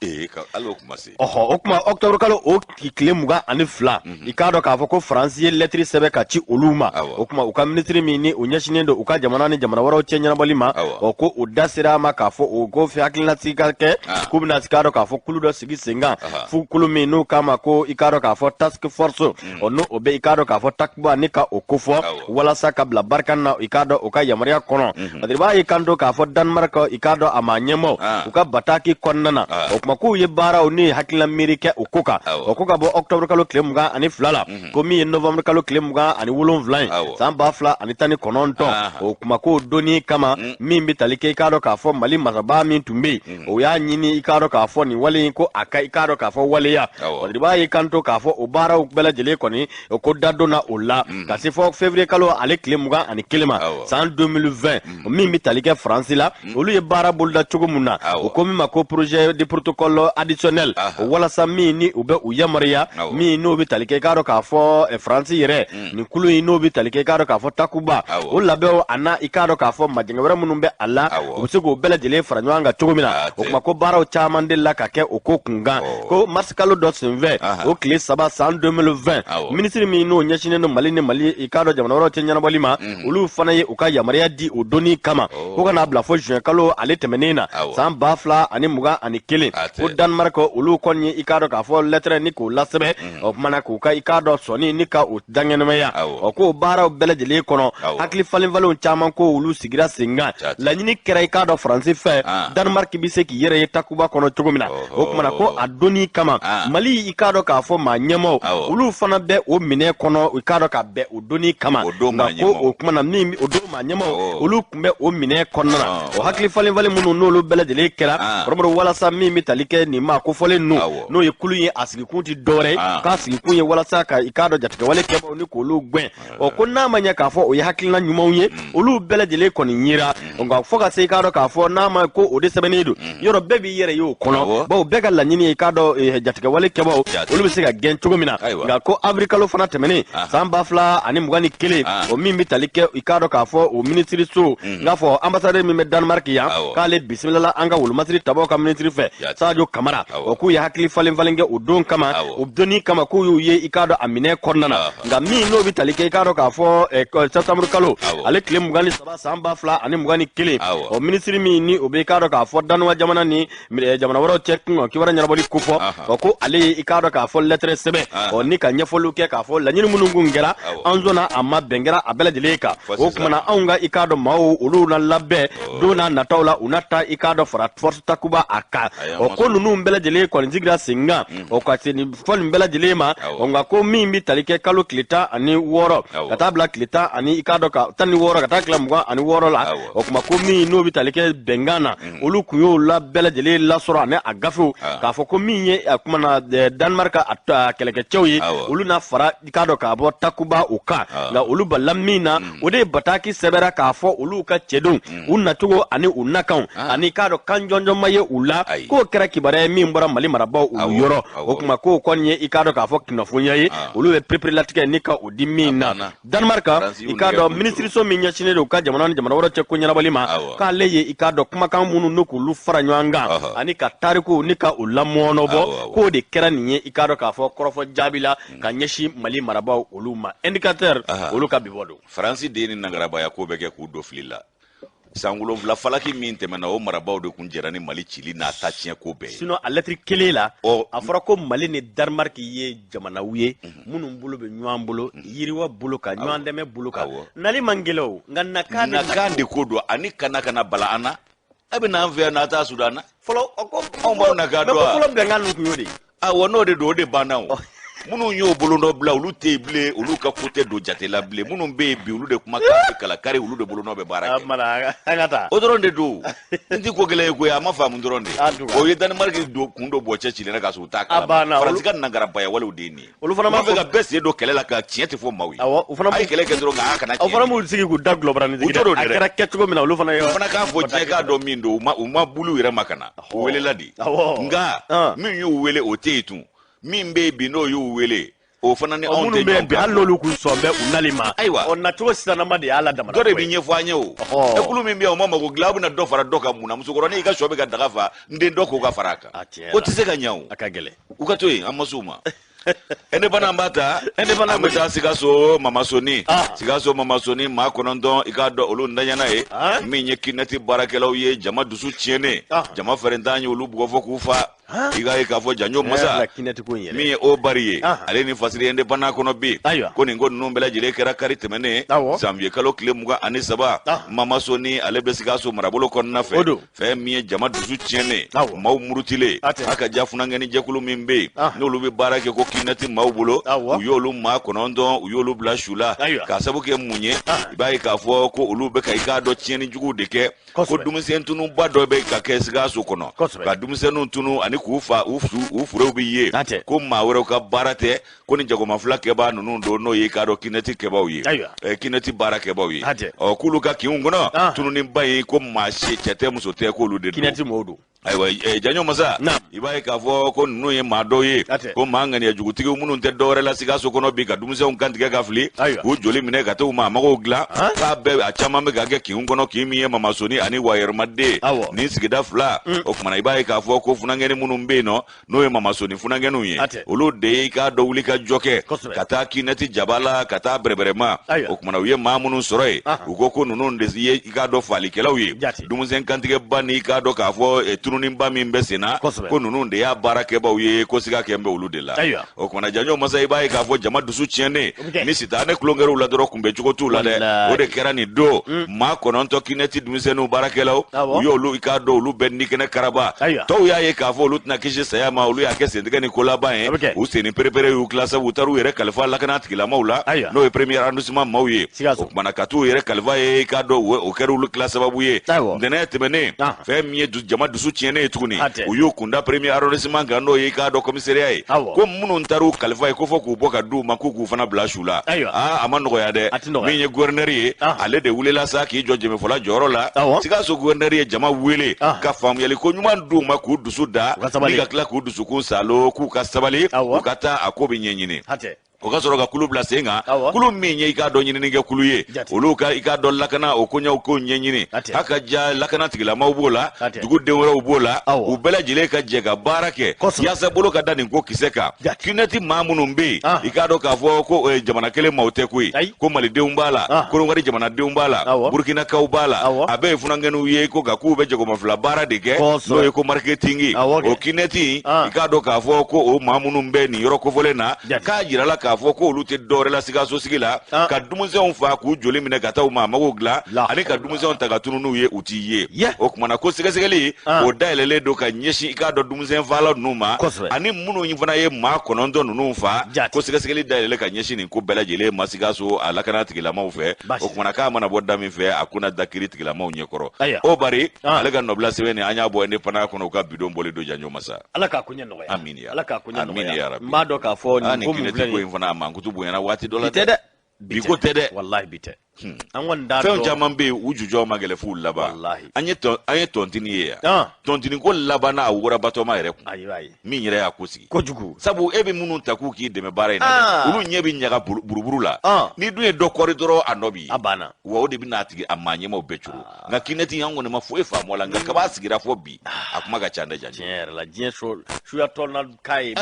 o kuma octobre kalo o tile 22 i k'a dɔn k'a fɔ ko Faransi ye lettre sɛbɛn ka ci olu ma o kuma u ka ministre min ni u ɲɛsinen don u ka jamana ni jamana wɛrɛw cɛ ɲɛnabɔli ma ko u da sera a ma k'a fɔ o ko fɛ hakilinasigi ka kɛ k'u bɛna k'a dɔn k'a fɔ kulu dɔ sigi sen kan fu kulu min n'u k'a ma ko i k'a dɔn k'a fɔ task force n'o o bɛ i k'a dɔn k'a fɔ takuba ne ka o kofɔ walasa ka bila barika na i k'a dɔn o ka yamaruya kɔnɔ Badiri b'a ye kanto k'a fɔ Danemark i k'a dɔn a ma ɲɛmaaw u ka bataki kɔnɔna na o kuma k'u ye baaraw ni hakilina miiri kɛ o ko kan o ko ka bɔ octobre kalo tile 22 la ko min ye novembre kalo tile 27 ye san 2019 o kuma k'o donni kama min bɛ tali kɛ i k'a dɔn k'a fɔ Mali marabaa min tun bɛ yen o y'a ɲini i k'a dɔn k'a fɔ nin wale in ko a ka i k'a dɔn k'a fɔ waleya Badiri b'a ye kanto k'a fɔ o baaraw bɛɛ lajɛlen kɔni ko da donna o la ka se fɔ février kalo ale tile 21 ma san 2020 min bɛ tali kɛ Faransi la olu ye baara boloda cogo mun na o ko min ma ko projet de protocole additionnel walasa min ni u bɛ u yamaruya min n'o bɛ tali kɛ i k'a dɔn k'a fɔ Faransi yɛrɛ nin kulu in n'o bɛ tali kɛ i k'a dɔn k'a fɔ takuba o labɛnw a na i k'a dɔn k'a fɔ majɛngɛ wɛrɛ minnu bɛ a la u bɛ se k'o bɛɛ lajɛlen fara ɲɔgɔn kan cogo min na o kuma ko baaraw caman de la ka kɛ o ko kunkan ko mars kalo dɔ senfɛ o tile 3 san 2020 minisiri min n'o ɲɛsinnen don Mali ni Mali i k'a dɔn jamana wɛrɛw cɛ ɲɛnabɔli ma olu fana ye u ka yamaruya di o donni kama ko ka n'a bila fo juin kalo ale tɛmɛnen na san 2000 ani 21 ko Denmark olu kɔni i k'a dɔn k'a fɔ lettre ni k'o lasɛbɛ o kumana k'u ka i k'a dɔn sɔni ni ka o dangɛnɛmaya o ko baaraw bɛɛ lajɛlen kɔnɔ hakili falenfalenw caman ko olu sigira sen kan laɲini kɛra i k'a dɔn Faransi fɛ Denmark bɛ se k'i yɛrɛ ye takuba kɔnɔ cogo min na o kumana ko a donni kama Mali i k'a dɔn k'a fɔ maa ɲɛmaw olu fana bɛ o minɛ kɔnɔ i k'a dɔn ka bɛn o donni kama nka ko o kumana min o don maa ɲɛmaw olu tun bɛ o minɛ kɔnɔna na o hakili falenfalen minnu n'olu bɛɛ lajɛlen kɛra kɔrɔbɔrɔ walasa min bɛ tali kɛ nin maa kofɔlen n'o ye kulu ye a sigikun ti dɔwɛrɛ k'a sigikun ye walasa ka i k'a dɔn jatigɛwale kɛbaaw ni k'olu gwɛn ko n'a ma ɲɛ k'a fɔ o ye hakilina ɲumanw ye olu bɛɛ lajɛlen kɔni yera nka fo ka se i k'a dɔn k'a fɔ n'a ma ko o de sɛbɛnnen don yɔrɔ bɛɛ b'i yɛrɛ ye o kɔnɔ bawo bɛɛ ka laɲini ye i k'a dɔn jatigɛwale kɛbaaw olu bɛ se ka gɛn cogo min na nka ko avril kalo fana tɛmɛnen san 2021 o min bɛ tali kɛ i k'a dɔn k'a fɔ o minisiri so n'a fɔ ambassadeur min bɛ Denmark yan k'ale bisimilala an ka wolomasiri tabaw ka minisiri fɛ Sadio Kamara o k'u ye hakili falenfalen kɛ o don kama o donni kama k'u y'u ye i k'a dɔn a minɛ kɔnɔna na nka min n'o bɛ tali kɛ i k'a dɔn k'a fɔ septembre kalo ale tile 23 san 2021 o minisiri min ni o bɛ i k'a dɔn k'a fɔ danuwa jamana ni jamana wɛrɛw cɛ kibaruya ɲɛnabɔli ko fɔ o ko ale ye i k'a dɔn k'a fɔ lettre sɛbɛn ni ka ɲɛfɔliw kɛ k'a fɔ laɲini minnu kun kɛra an sɔnna a ma bɛn kɛra a bɛɛ lajɛlen kan o kumana anw ka i k'a dɔn maaw olu na labɛn don n'a nataw la u na taa i k'a dɔn fara force takuba a kan o ko ninnu bɛɛ lajɛlen kɔni sigira sen kan o ka se nin fɔ nin bɛɛ lajɛlen ma nka ko min bɛ tali kɛ kalo tile 16 ka taa bila tile 10 ani i k'a dɔn ka 16 ka taa tile 26 la o kuma ko min n'o bɛ tali kɛ bɛnkan na olu kun y'o la bɛɛ lajɛlen lasɔrɔ ani a gafew k'a fɔ ko min ye a kumana Denmark a kɛlɛkɛcɛw ye olu na fara i k'a dɔn k'a bɔ takuba o kan nka olu bala min na o de ye bataki sɛbɛra k'a fɔ olu ka cɛdenw u nacogo ani u nakanw ani k'a dɔn kan jɔnjɔnma ye u la k'o kɛra kibaruya min bɔra Mali marabaw u yɔrɔ o kuma k'o kɔni ye i k'a dɔn k'a fɔ kunnafoniya ye olu bɛ perepere-latigɛ ni ka o di min na Denmark i k'a dɔn minisiriso min ɲɛsinnen don u ka jamana ni jamana wɛrɛ cɛ ko ɲɛnabɔli ma k'ale ye i k'a dɔn kumakan minnu n'u k'olu fara ɲɔgɔn kan ani ka tariku ni ka u lamɔɔnɔbɔ k'o de kɛra nin ye i k'a dɔn k'a fɔ kɔrɔfɔ jaabi la ka ɲɛsin Mali marabaw olu ma indicateur olu ka bibɔ don Faransi den ni nangarabaya ko bɛ kɛ k'u don fili la san 7 falaki min tɛmɛna o marabaw de kun jɛra ni Mali cili n'a ta tiɲɛ ko bɛɛ sinon a lettre kelen la a fɔra ko Mali ni Denmark ye jamanaw ye minnu bolo bɛ ɲɔgɔn bolo yiriwa bolo kan ɲɔgɔn dɛmɛ bolo kan nali man gɛlɛ o nka nakan de ko don ani kana bala an na a bɛ n'an fɛ yan n'a taa Sudan na fɔlɔ anw b'aw nakan dɔn wa fɔlɔ bɛnkan ninnu kun y'o de awɔ n'o de don o de banna o minnu y'o bolo dɔ bila olu tɛ bilen olu ka ko tɛ don jate la bilen minnu bɛ yen bi olu de kuma kala kari olu de bolo nɔ bɛ baara kɛ o dɔrɔn de don n ti ko gɛlɛn ye koyi a ma faamu dɔrɔn de o ye Denmark kun dɔ bɔ cɛ cilen na ka sɔrɔ u t'a kalama Faransi ka nangarabaya walew de ye nin ye olu fana b'a fɛ ka bɛɛ sen don kɛlɛ la ka tiɲɛ tɛ fɔ maaw ye a ye kɛlɛ kɛ dɔrɔn nka a kana tiɲɛ o fana b'u sigi k'u da gulɔbara ni sigi a kɛra kɛ cogo min na olu fana k'a fɔ diɲɛ k'a dɔn min don u ma bulu yɛrɛ ma ka na u welela de nka min y'u wele o tɛ yen tun min bɛ yen bi n'o y'u wele o fana ni anw tɛ ɲɔgɔn kan hali n'olu kun sɔn bɛ u nali ma ayiwa o nacogo sisanama de y'a la damana dɔ de bɛ ɲɛfɔ an ye o ekulu min bɛ yan o ma mago dilan aw bɛna dɔ fara dɔ kan mun na musokɔrɔnin i ka sɔ bɛ ka daga fa n den dɔ k'o ka fara a kan o tɛ se ka ɲɛ o a ka gɛlɛn u ka to yen an ma s'o ma indépendant b'a ta indépendant bɛ taa Sikaso Mamasoni Sikaso Mamasoni maa 9 i k'a dɔn olu ndaɲana ye min ye kidnappi baarakɛlaw ye jama dusu tiɲɛnen jama fɛrɛntan ye olu bugɔ fɔ k'u fa i k'a ye k'a fɔ janjo masa min ye o bari ye ale ni fasiri indépendant kɔnɔ bi ko nin ko ninnu bɛɛ lajɛlen kɛra kari tɛmɛnen janvier kalo tile 23 Mamasoni ale bɛ Sikaso marabolo kɔnɔna fɛ fɛn min ye jama dusu tiɲɛnen maaw murutilen a ka ja funankɛni jɛkulu min bɛ yen n'olu bɛ baara kɛ ko kidnappi maaw bolo u y'olu maa 9 u y'olu bila su la k'a sabu kɛ mun ye i b'a ye k'a fɔ ko olu bɛ ka i k'a dɔn tiɲɛni jugu de kɛ ko dumisɛn tunuba dɔ bɛ ka kɛ Sikaso kɔnɔ ka dumisɛnninw tunu ani k'u fa u furew bɛ ye ko maa wɛrɛw ka baara tɛ ko ni jagoma fila kɛbaa ninnu don n'o ye k'a dɔn kidnappi kɛbaaw ye kidnappi baara kɛbaaw ye k'olu ka kinw kɔnɔ tununiba ye ko maa si cɛ tɛ muso tɛ k'olu de don Ayiwa janyo masa iba ka fo ko nunu ye ma do ye ko mangani ya jugutigi munun te dore la Sikaso kono bi ka dumse on kantige ka fili u joli mine ka to ma mago gla ka be a chama me ga ki un kono ki mi ye mama soni ani wayer madde ni sigida fla o kuma iba ka fo ko funangeni munun be no ye mama soni funangenu ye olu de ka do wuli ka joke kata kinati jabala kata brebrema o kuma ye ma munun soroye u ko nunu de ye ka do fali kelaw ye dumse kantige bani ka do ka fo nimba min besina ko nunu de ya barake ba uye ko siga kembe ulu de la o kuma janyo masa ibai ka fo jama dusu tiene ni sitane klongero la doro kumbe chuko tu la de o de kera ni do ma kononto kineti dumisenu barake law uyo lu ikado lu benni kene karaba to ya ye ka fo lu tna kishi saya ma ulu ya kese ndike ni kola ba u se ni prepare u klasa utaru yere kalfa la kana tikila maula no e premier arrondissement mauye o kuma na katu yere kalva ye ikado o keru lu klasa babuye ndene temene fe mi jama dusu tiene tukuni uyu kunda premier arrondissement gando ye ka do commissariat ko munu ntaru kalfa ko fo ku boka du makuku fana blashula amano ya de minye gouverneur ye ale de wulela sa ki joje me fola jorola Sikaso gouverneur ye jama wele ka fam yali ko nyuma du maku dusu da ni ka kla ku dusu ku salo ku ka sabali ku kata akobi nyenyine o ka soro ka kulu bla senga kulu minye ika do nyini nge kulu ye olu ka ika do lakana o konya ko nyenyini haka ja lakana tigila mawbola dugu de wora ubola u bela jile ka jega barake ya sabolo ka dani ko kiseka kinati mamunu mbe ika do ka fo ko jamana kele mawte ko ko mali de umbala ko ngari jamana de umbala burkina ka ubala abe funangenu ye ko ga ku be jego mafla bara de ke no ye ko marketingi o kinati ika do ka fo ko o mamunu mbe ni yoro ko volena ka jira la ka fo ko lute dore la Sikaso sigila ka dumuze on fa ku joli mine gata ma mago gla ani ka dumuze on taga tununu ye uti ye o kuma na ko sigaseli o dailele do ka nyeshi ka do dumuze vala numa ani munu nyifana ye ma konondo nunu fa ko sigaseli dailele ka nyeshi ni ko bela jele ma Sikaso alakana tigila ma fe o kuma na ka mana bodda mi fe akuna dakiri tigila ma nyekoro o bari alega nobla seweni anya bo ene pana kono ka bidon bole do janyo masa alaka kunya no ya amin ya alaka kunya no ya ma do ka fo ni ko mu na mangutu bonyana wati dola bitede biko tede wallahi bite an wanda do fe jaman be ujujo magele fu laba wallahi anye tontini ye tontini ko laba na awura bato ma yere ku ayi min yere akusigi ko jugu sabu ebe munun taku ki deme bare ina ulu nyebi nyaga buruburu la ni duye do corridor anobi abana wo ode bi na tigi amanye mo bechuru nga kineti yango ne mafu efa mola nga kaba sigira fo bi akuma ga chanda jani tiere la dien so ya tolna kai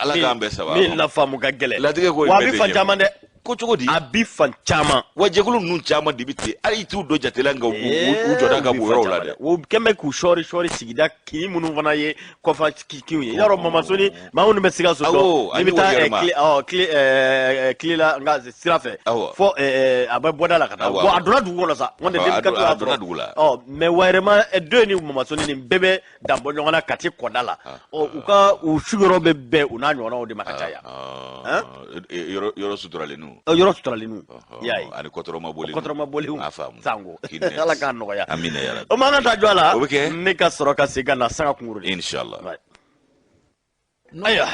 ala gambe sawa min na famu ga gele la dige ko wa bi fa jamande ko chogodi abi fan chama wajegulu nun chama dibite ari tu do jatela nga ujoda ga buro la de wo keme ku shori sigida ki munu fana ye ko fa kikiye yaro mama soni ma wonu be Sikaso do limita clear nga sirafe fo ababoda la kata bo adona du wona sa wonde dem katu adona du la me wairema e ni mama soni ni bebe dambo nyona kati kodala uka ushugoro bebe una nyona o de makata ya yoro suturale nu yoro suturale nu yayi ani kotoro maboli afamu sango ala ka no ya amina ya o mana ta jwala ne ka soro ka siga na sanga kunguru inshallah aya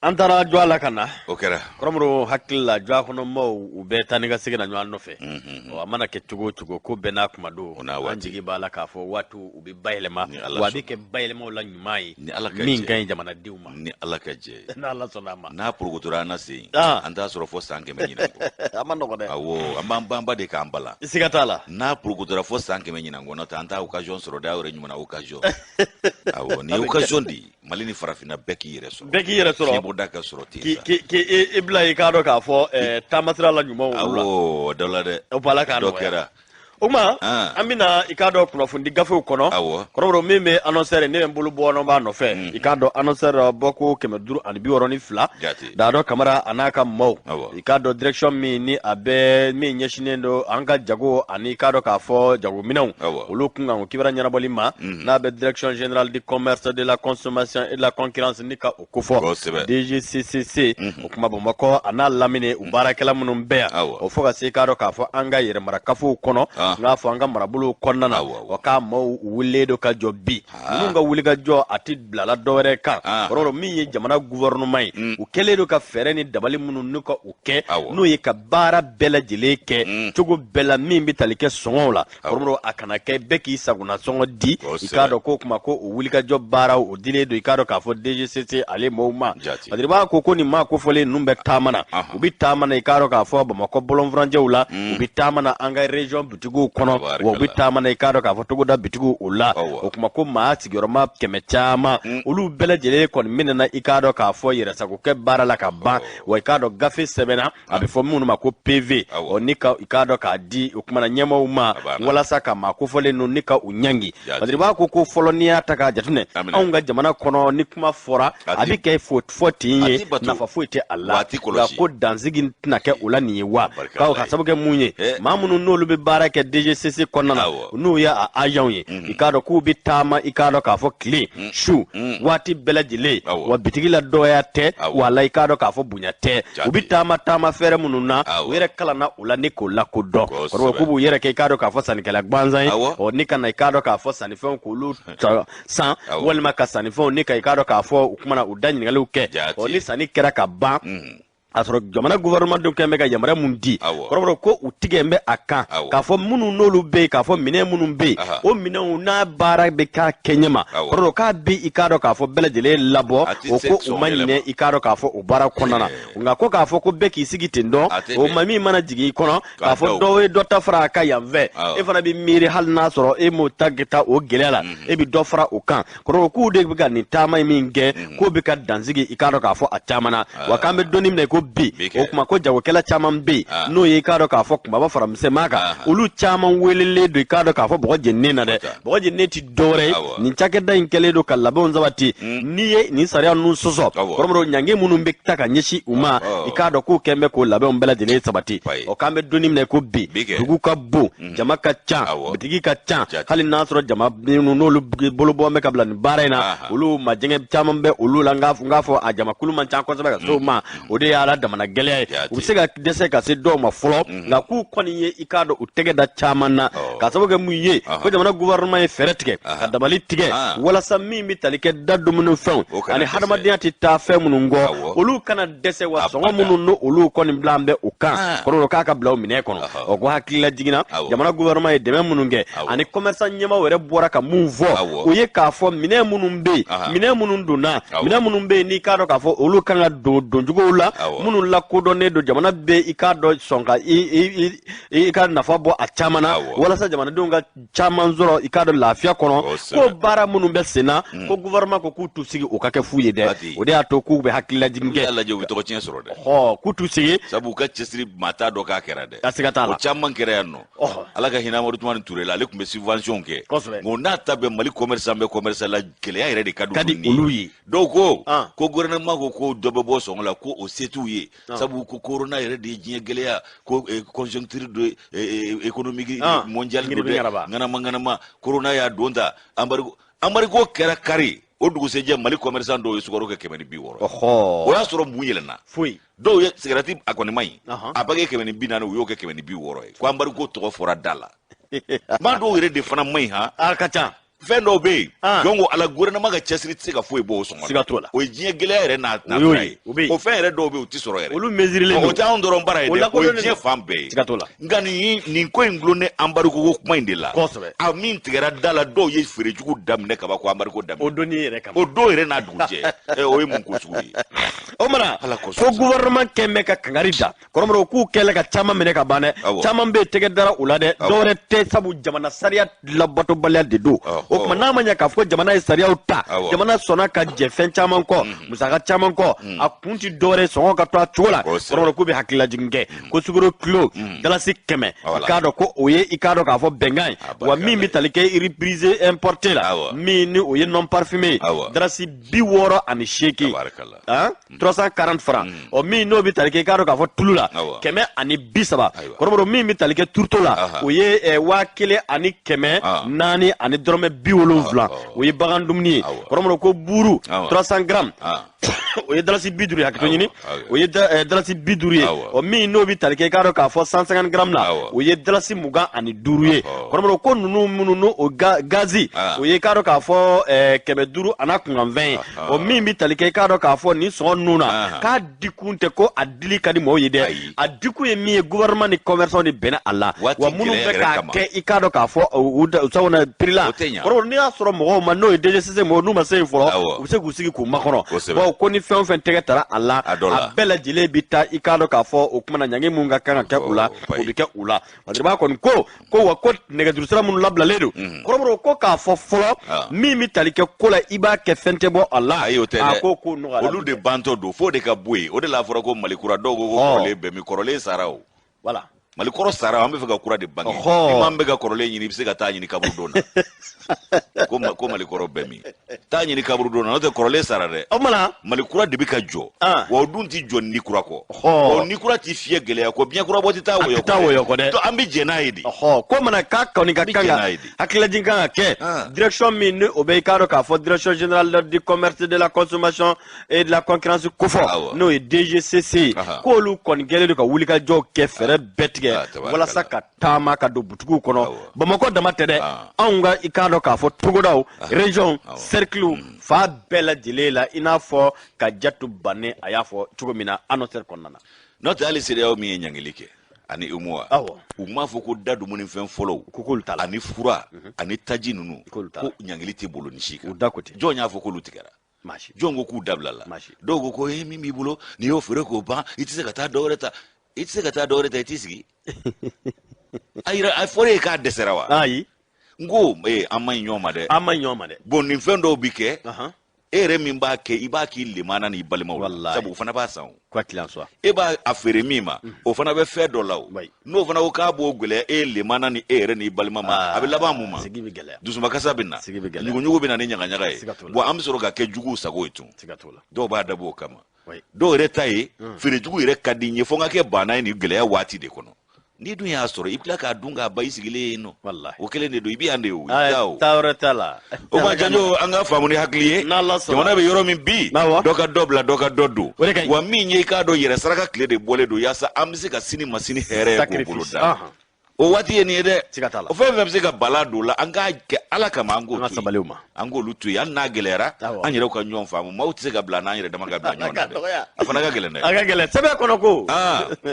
antara jwala kana okera kromro hakilla jwa kono mo ube taniga siga na nywal no fe o amana ke tugo ko bena kuma do anjigi bala ka fo watu ubi baylema wabi ke baylema la nyumai min kan jamana diuma ni Allah ka je na Allah sonama na purgutura na se anda soro fo sanke menyina amano ko de awo ambamba de kambala sigatala na purgutura fo sanke menyina ngona tanta occasion soro da ore nyuma na occasion awo ni occasion di malini farafina beki yere soro daka soroti ki ibla ikado ka fo tamasira la nyuma wo dola de opala ka dokera Uma amina ikado kunofundi gafe ukono kororo meme annoncer ne mbulu bono ba no fe ikado annoncer boku kemeduru ani biworoni fla dado kamera anaka mo ikado direction mi ni abe mi nyeshinendo anga jago ani ikado ka fo jago minaw ulukunga ukibara nyana bolima na be direction générale du commerce de la consommation et de la concurrence nika okufo DGCCC okuma bomako ana lamine ubarakela munum bea ofoka se ikado ka fo anga yere marakafu ukono nga fo anga marabulu konnana wa ka mo wule do ka jobbi nga wuli ka jo ati blala dore kan kororo min ye jamana gouvernement u kele do ka fere ni dabali munu nuko uke no ye ka bara bela jileke cogo bela min bi talike songo la kororo akana ke beki saguna songo di ikado ko kuma ko wuli ka jo bara o dile do ikado ka fo DGCC ale moma adriba ko ko ni ma ko fole numbe tamana ubi tamana ikado ka fo ba mako bolon franje ula ubi tamana anga region bitigu kono ubi tamana ikado ka fo togo da bitigu ula o kuma ko ma sigoroma kemechama ulu bela jele kon minena ikado ka fo yere sago ke bara la ka ba wa ikado gafe sebena abi fo munu ma ko PV o nika ikado ka di o kuma na nyema uma wala saka ma ko fole no nika unyangi adriba ko ko folonia taka jatune aunga jamana kono ni kuma fora abi ke ye na fa fuite Allah la ko danzigi na ke ulani wa ka ka sabuke munye mamunu no lube barake DGCC konnana no ya a ajan ye ikado ku bitama ikado ka fo clean shu wati belajile wa bitigila doya te wala ikado ka fo bunya te ubitama tama fere mununa were kala na ulani ko la ko do ko ku bu yere ke ikado ka fo sanikela gbanzan o nika na ikado ka fo sanifon ko lu san walma ka sanifon nika ikado ka fo ukumana udanyi ngaluke o ni sani kera ka ban asoro jamana gouvernement do kembe ka yamara mundi korobro ko utigembe aka ka fo munu nolu be ka fo mine munu be o mine una bara be ka kenyema korobro ka bi ikado ka fo belejele labo o ko umanyine ikado ka fo ubara konana nga ko ka fo ko be ki sigite ndo o mami mana jigi kono ka fo do we do tafra ka yamve e fana bi miri hal na soro e mo tagita o gelela e bi do fara o kan korobro ku de bi ga ni tama minge ko bi ka danzigi ikado ka fo atamana wa kambe donim ne ko bi o kuma ko jago kala chaman bi no ye kado ka fo kuma ba faramse maka ulu chaman welele do kado ka fo bo jenne na de bo jenne ti dore ni chake da inkele do kala bon zabati niye ni sare nu soso koromro nyange munu mbekta ka nyeshi uma ikado ko kembe ko labe on bela dele sabati o kambe donim ne ko bi dugu ka bu jama ka cha bitigi ka cha hali nasro jama nu no lu bolo bo me ka blan barena ulu majenge chaman be ulu la ngafo a jama kuluma cha ko sabaka so ma o de ala damana gele u sega dese ka se do ma folo nga ku koni ye ikado u tege da chamana ka saboge mu ye ko jamana gouvernement e feretike ka dabali tige wala sammi mi talike daddu mun fen ani hadama diati ta fe mun ngo ulu kana dese wa so mun no ulu koni blambe u kan ko ka ka blaw mine kono o ko hakilla jigina jamana gouvernement e deme mun nge ani commerçant nyama were bora ka mu vo o ye ka fo mine mun be mine mun duna mine mun be ni kado ka fo ulu kana do jugo la munu la kodone do jamana be ikado songa ikado nafa bo a chamana wala sa jamana donga chaman zoro ikado lafia kono ko bara munu be sena ko gouvernement ko kutu sigi o kake fuye de o de ato ku be hakilla jinge Allah je wito ko cien soro de ho kutu sigi sabu ka cesri mata do ka kera de asigata la o chaman kera yanno ala ka hina modu man touré la le kumbe subvention ke ngo nata be mali commerçant be commerçant la kele ya ire de kadu ni do ko gouvernement ko dobe bo songa la ko o setu ye sabu ko corona yere de jinya geleya ko conjoncture de économique mondial ngana ma corona ya donda ambargo kera kari o dugu seje mali commerçant do sugaro ke kemeni bi woro o ya soro munyelena fui do ye cigarette akoni mai abage kemeni bi nanu yo ke kemeni bi woro ko ambargo to fora dala ma do yere de fana mai ha akacha fendo be gongo ala gouvernement ga chesri tsika foi bo so o jiye gele ere na trai o fe ere do be o tisoro ere olu mesure le o ta ndoro mbara ede o jiye fambe ngani ni ko inglone ambaru ko kuma indela amin tigera dala do ye fere jugu damne ka ba ko ambaru ko damne o doni ere ka o do ere na duje o ye mun ko suyi o mara ko gouvernement kembe ka kangarida koromro ku kele ka chama mene ka bane chama be tege dara ulade dore te sabu jamana sariya labato balya de do o kuma na manya ka fo jamana sariya uta jamana sona ka jefen chaman ko musaka chaman ko a kunti dore songo ka to chola koromro ku be hakila jinge ko suguro kilo dalasi keme ikado ko oye ikado ka fo bengai wa mi talike reprise importer la mi ni oye non parfumé dalasi biworo ani sheki 340 francs o mi no bi talike kado ka fo tulula keme ani bisaba koromro mi talike turtola oye wa kele ani keme nani ani drome biwolonfila o ye bagan dumuni ye kɔrɔmɔrɔ ko buru 300 grammes o ye dalasi 50 ye hakɛto ɲini o ye dalasi 50 ye o min n'o bi tali kɛ i k'a dɔn k'a fɔ 150 grammes la o ye dalasi 25 ye kɔrɔmɔrɔ ko ninnu minnu n'o gazi o ye i k'a dɔn k'a fɔ 500 ana kunkanfɛn ye o min bi tali kɛ i k'a dɔn k'a fɔ ni sɔngɔ ninnu na k'a dikun tɛ ko a dili ka di mɔgɔw ye dɛ a dikun ye min ye gouvernement ni commerçant de bɛnna a la wa minnu bɛ k'a kɛ i k'a dɔn k'a fɔ u sagona prix la kɔrɔmɔrɔ n'i y'a sɔrɔ mɔgɔw ma n'o ye DGCC mɔgɔw n'u ma se yen fɔlɔ u bɛ se k'u sigi k'u makɔnɔ bon ko ni fɛn o fɛn tɛgɛ tara a la a bɛɛ lajɛlen bi taa i k'a dɔn k'a fɔ o kumana ɲangi mun ka kan ka kɛ u la o bi kɛ u la Badiriba kɔni ko wa ko nɛgɛjuru sira minnu labilalen don kɔrɔmɔrɔ ko k'a fɔ fɔlɔ min bi tali kɛ ko la i b'a kɛ fɛn tɛ bɔ a la a ko nɔgɔyara olu de bantɔ don fo de ka bɔ yen o de la fɔra ko Malikura dɔw ko kɔrɔlen bɛɛ min kɔrɔlen sara o voilà Malikɔrɔ sara an bɛ fɛ ka kura de bange ni maa min bɛ ka kɔrɔlen ɲini i bɛ se ka taa ɲini kaburu don na ko Malikɔrɔ bɛɛ min taa ɲini kaburu don na n'o tɛ kɔrɔlen sara dɛ Malikura de bɛ ka jɔ wa o dun ti jɔ ni kura kɔ wa ni kura ti fiyɛ gɛlɛya kɔ biɲɛ kura bɔ ti taa wɔyɔ kɔ dɛ an bɛ jɛ n'a ye de ko mana k'a kɔni ka kan ka hakililajin kan ka kɛ direction min ni o bɛ i k'a dɔn k'a fɔ direction générale du commerce de la consommation et de la concurrence ko fɔ n'o ye DGCC k'olu kɔni kɛlen don ka wulikajɔw kɛ fɛɛrɛ bɛɛ tigɛ walasa ka taama ka don butigiw kɔnɔ Bamakɔ dama tɛ dɛ anw ka i k'a dɔn k'a fɔ togodaw région cercle fa bɛɛ lajɛlen la i n'a fɔ ka jatu banne a y'a fɔ cogo min na annonceur kɔnɔna na n'o tɛ hali CEDEAO min ye ɲangili kɛ ani UMOA u m'a fɔ ko da dumuni fɛn fɔlɔw ani fura ani taji ninnu ko ɲangili tɛ bolo ni si kan jɔn y'a fɔ k'olu tigɛra jɔn ko k'u dabila la dɔw ko min b'i bolo n'i y'o feere k'o ban i tɛ se ka taa dɔwɛrɛ ta i tɛ se ka taa dɔwɛrɛ ta i t'i sigi a fɔra e k'a dɛsɛra wa ayi n ko an ma ɲi ɲɔgɔn ma dɛ bon nin fɛn dɔw bi kɛ e yɛrɛ min b'a kɛ i b'a k'i lemana n'i balimaw la sabu o fana b'a san e b'a a feere min ma o fana bɛ fɛn dɔ la o n'o fana ko k'a b'o gɛlɛya e lemana ni e yɛrɛ n'i balima ma a bɛ laban mun ma dusumakasa bɛ na ɲuguɲugu bɛ na ni ɲagaɲaga ye bon an bɛ sɔrɔ ka kɛ juguw sago ye tun dɔw b'a dabɔ o kama dɔw yɛrɛ ta ye feere jugu yɛrɛ ka di n ye fo n ka kɛ banna ye nin gɛlɛya waati de kɔnɔ ni dun y'a sɔrɔ i bila k'a dun k'a ba i sigilen yen nɔ o kelen de don i bɛ yan de o taa wɛrɛ t'a la o ma janjo an ka faamu ni hakili ye jamana bɛ yɔrɔ min bi dɔ ka dɔ bila dɔ ka dɔ don wa min ye i k'a dɔn yɛrɛ saraka tile de bɔlen don yaasa an bɛ se ka sini ma sini hɛrɛ k'o bolo da o waati ye nin ye dɛ o fɛn fɛn bɛ se ka bala don la an k'a kɛ ala kama an k'o to yen an k'olu to yen hali n'a gɛlɛyara an yɛrɛw ka ɲɔgɔn faamu maaw tɛ se ka bila n'an yɛrɛ dama ka bila ɲɔgɔn na dɛ a fana ka gɛlɛn dɛ a ka gɛlɛn sɛbɛn kɔnɔ ko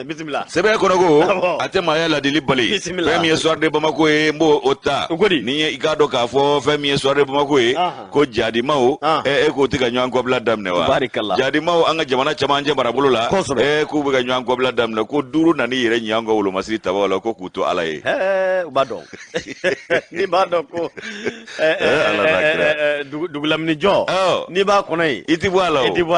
bisimila sɛbɛn kɔnɔ ko a tɛ maaya ladili bali fɛn min ye soir de Bamako ye n b'o o ta ni ye i k'a dɔn k'a fɔ fɛn min ye soir de Bamako ye ko jadimaw e k'o tɛ ka ɲɔgɔn kɔbila daminɛ wa jadimaw an ka jamana camancɛ marabolo la k'u bɛ ka ɲɔgɔn kɔbila daminɛ ko 5 nana i yɛrɛ ɲɛ an ka wolomasiri tabaw la ko k'u to ala ye u b'a dɔn n'i b'a dɔn ko dugulamini jɔ n'i b'a kɔnɔ yen i tɛ bɔ a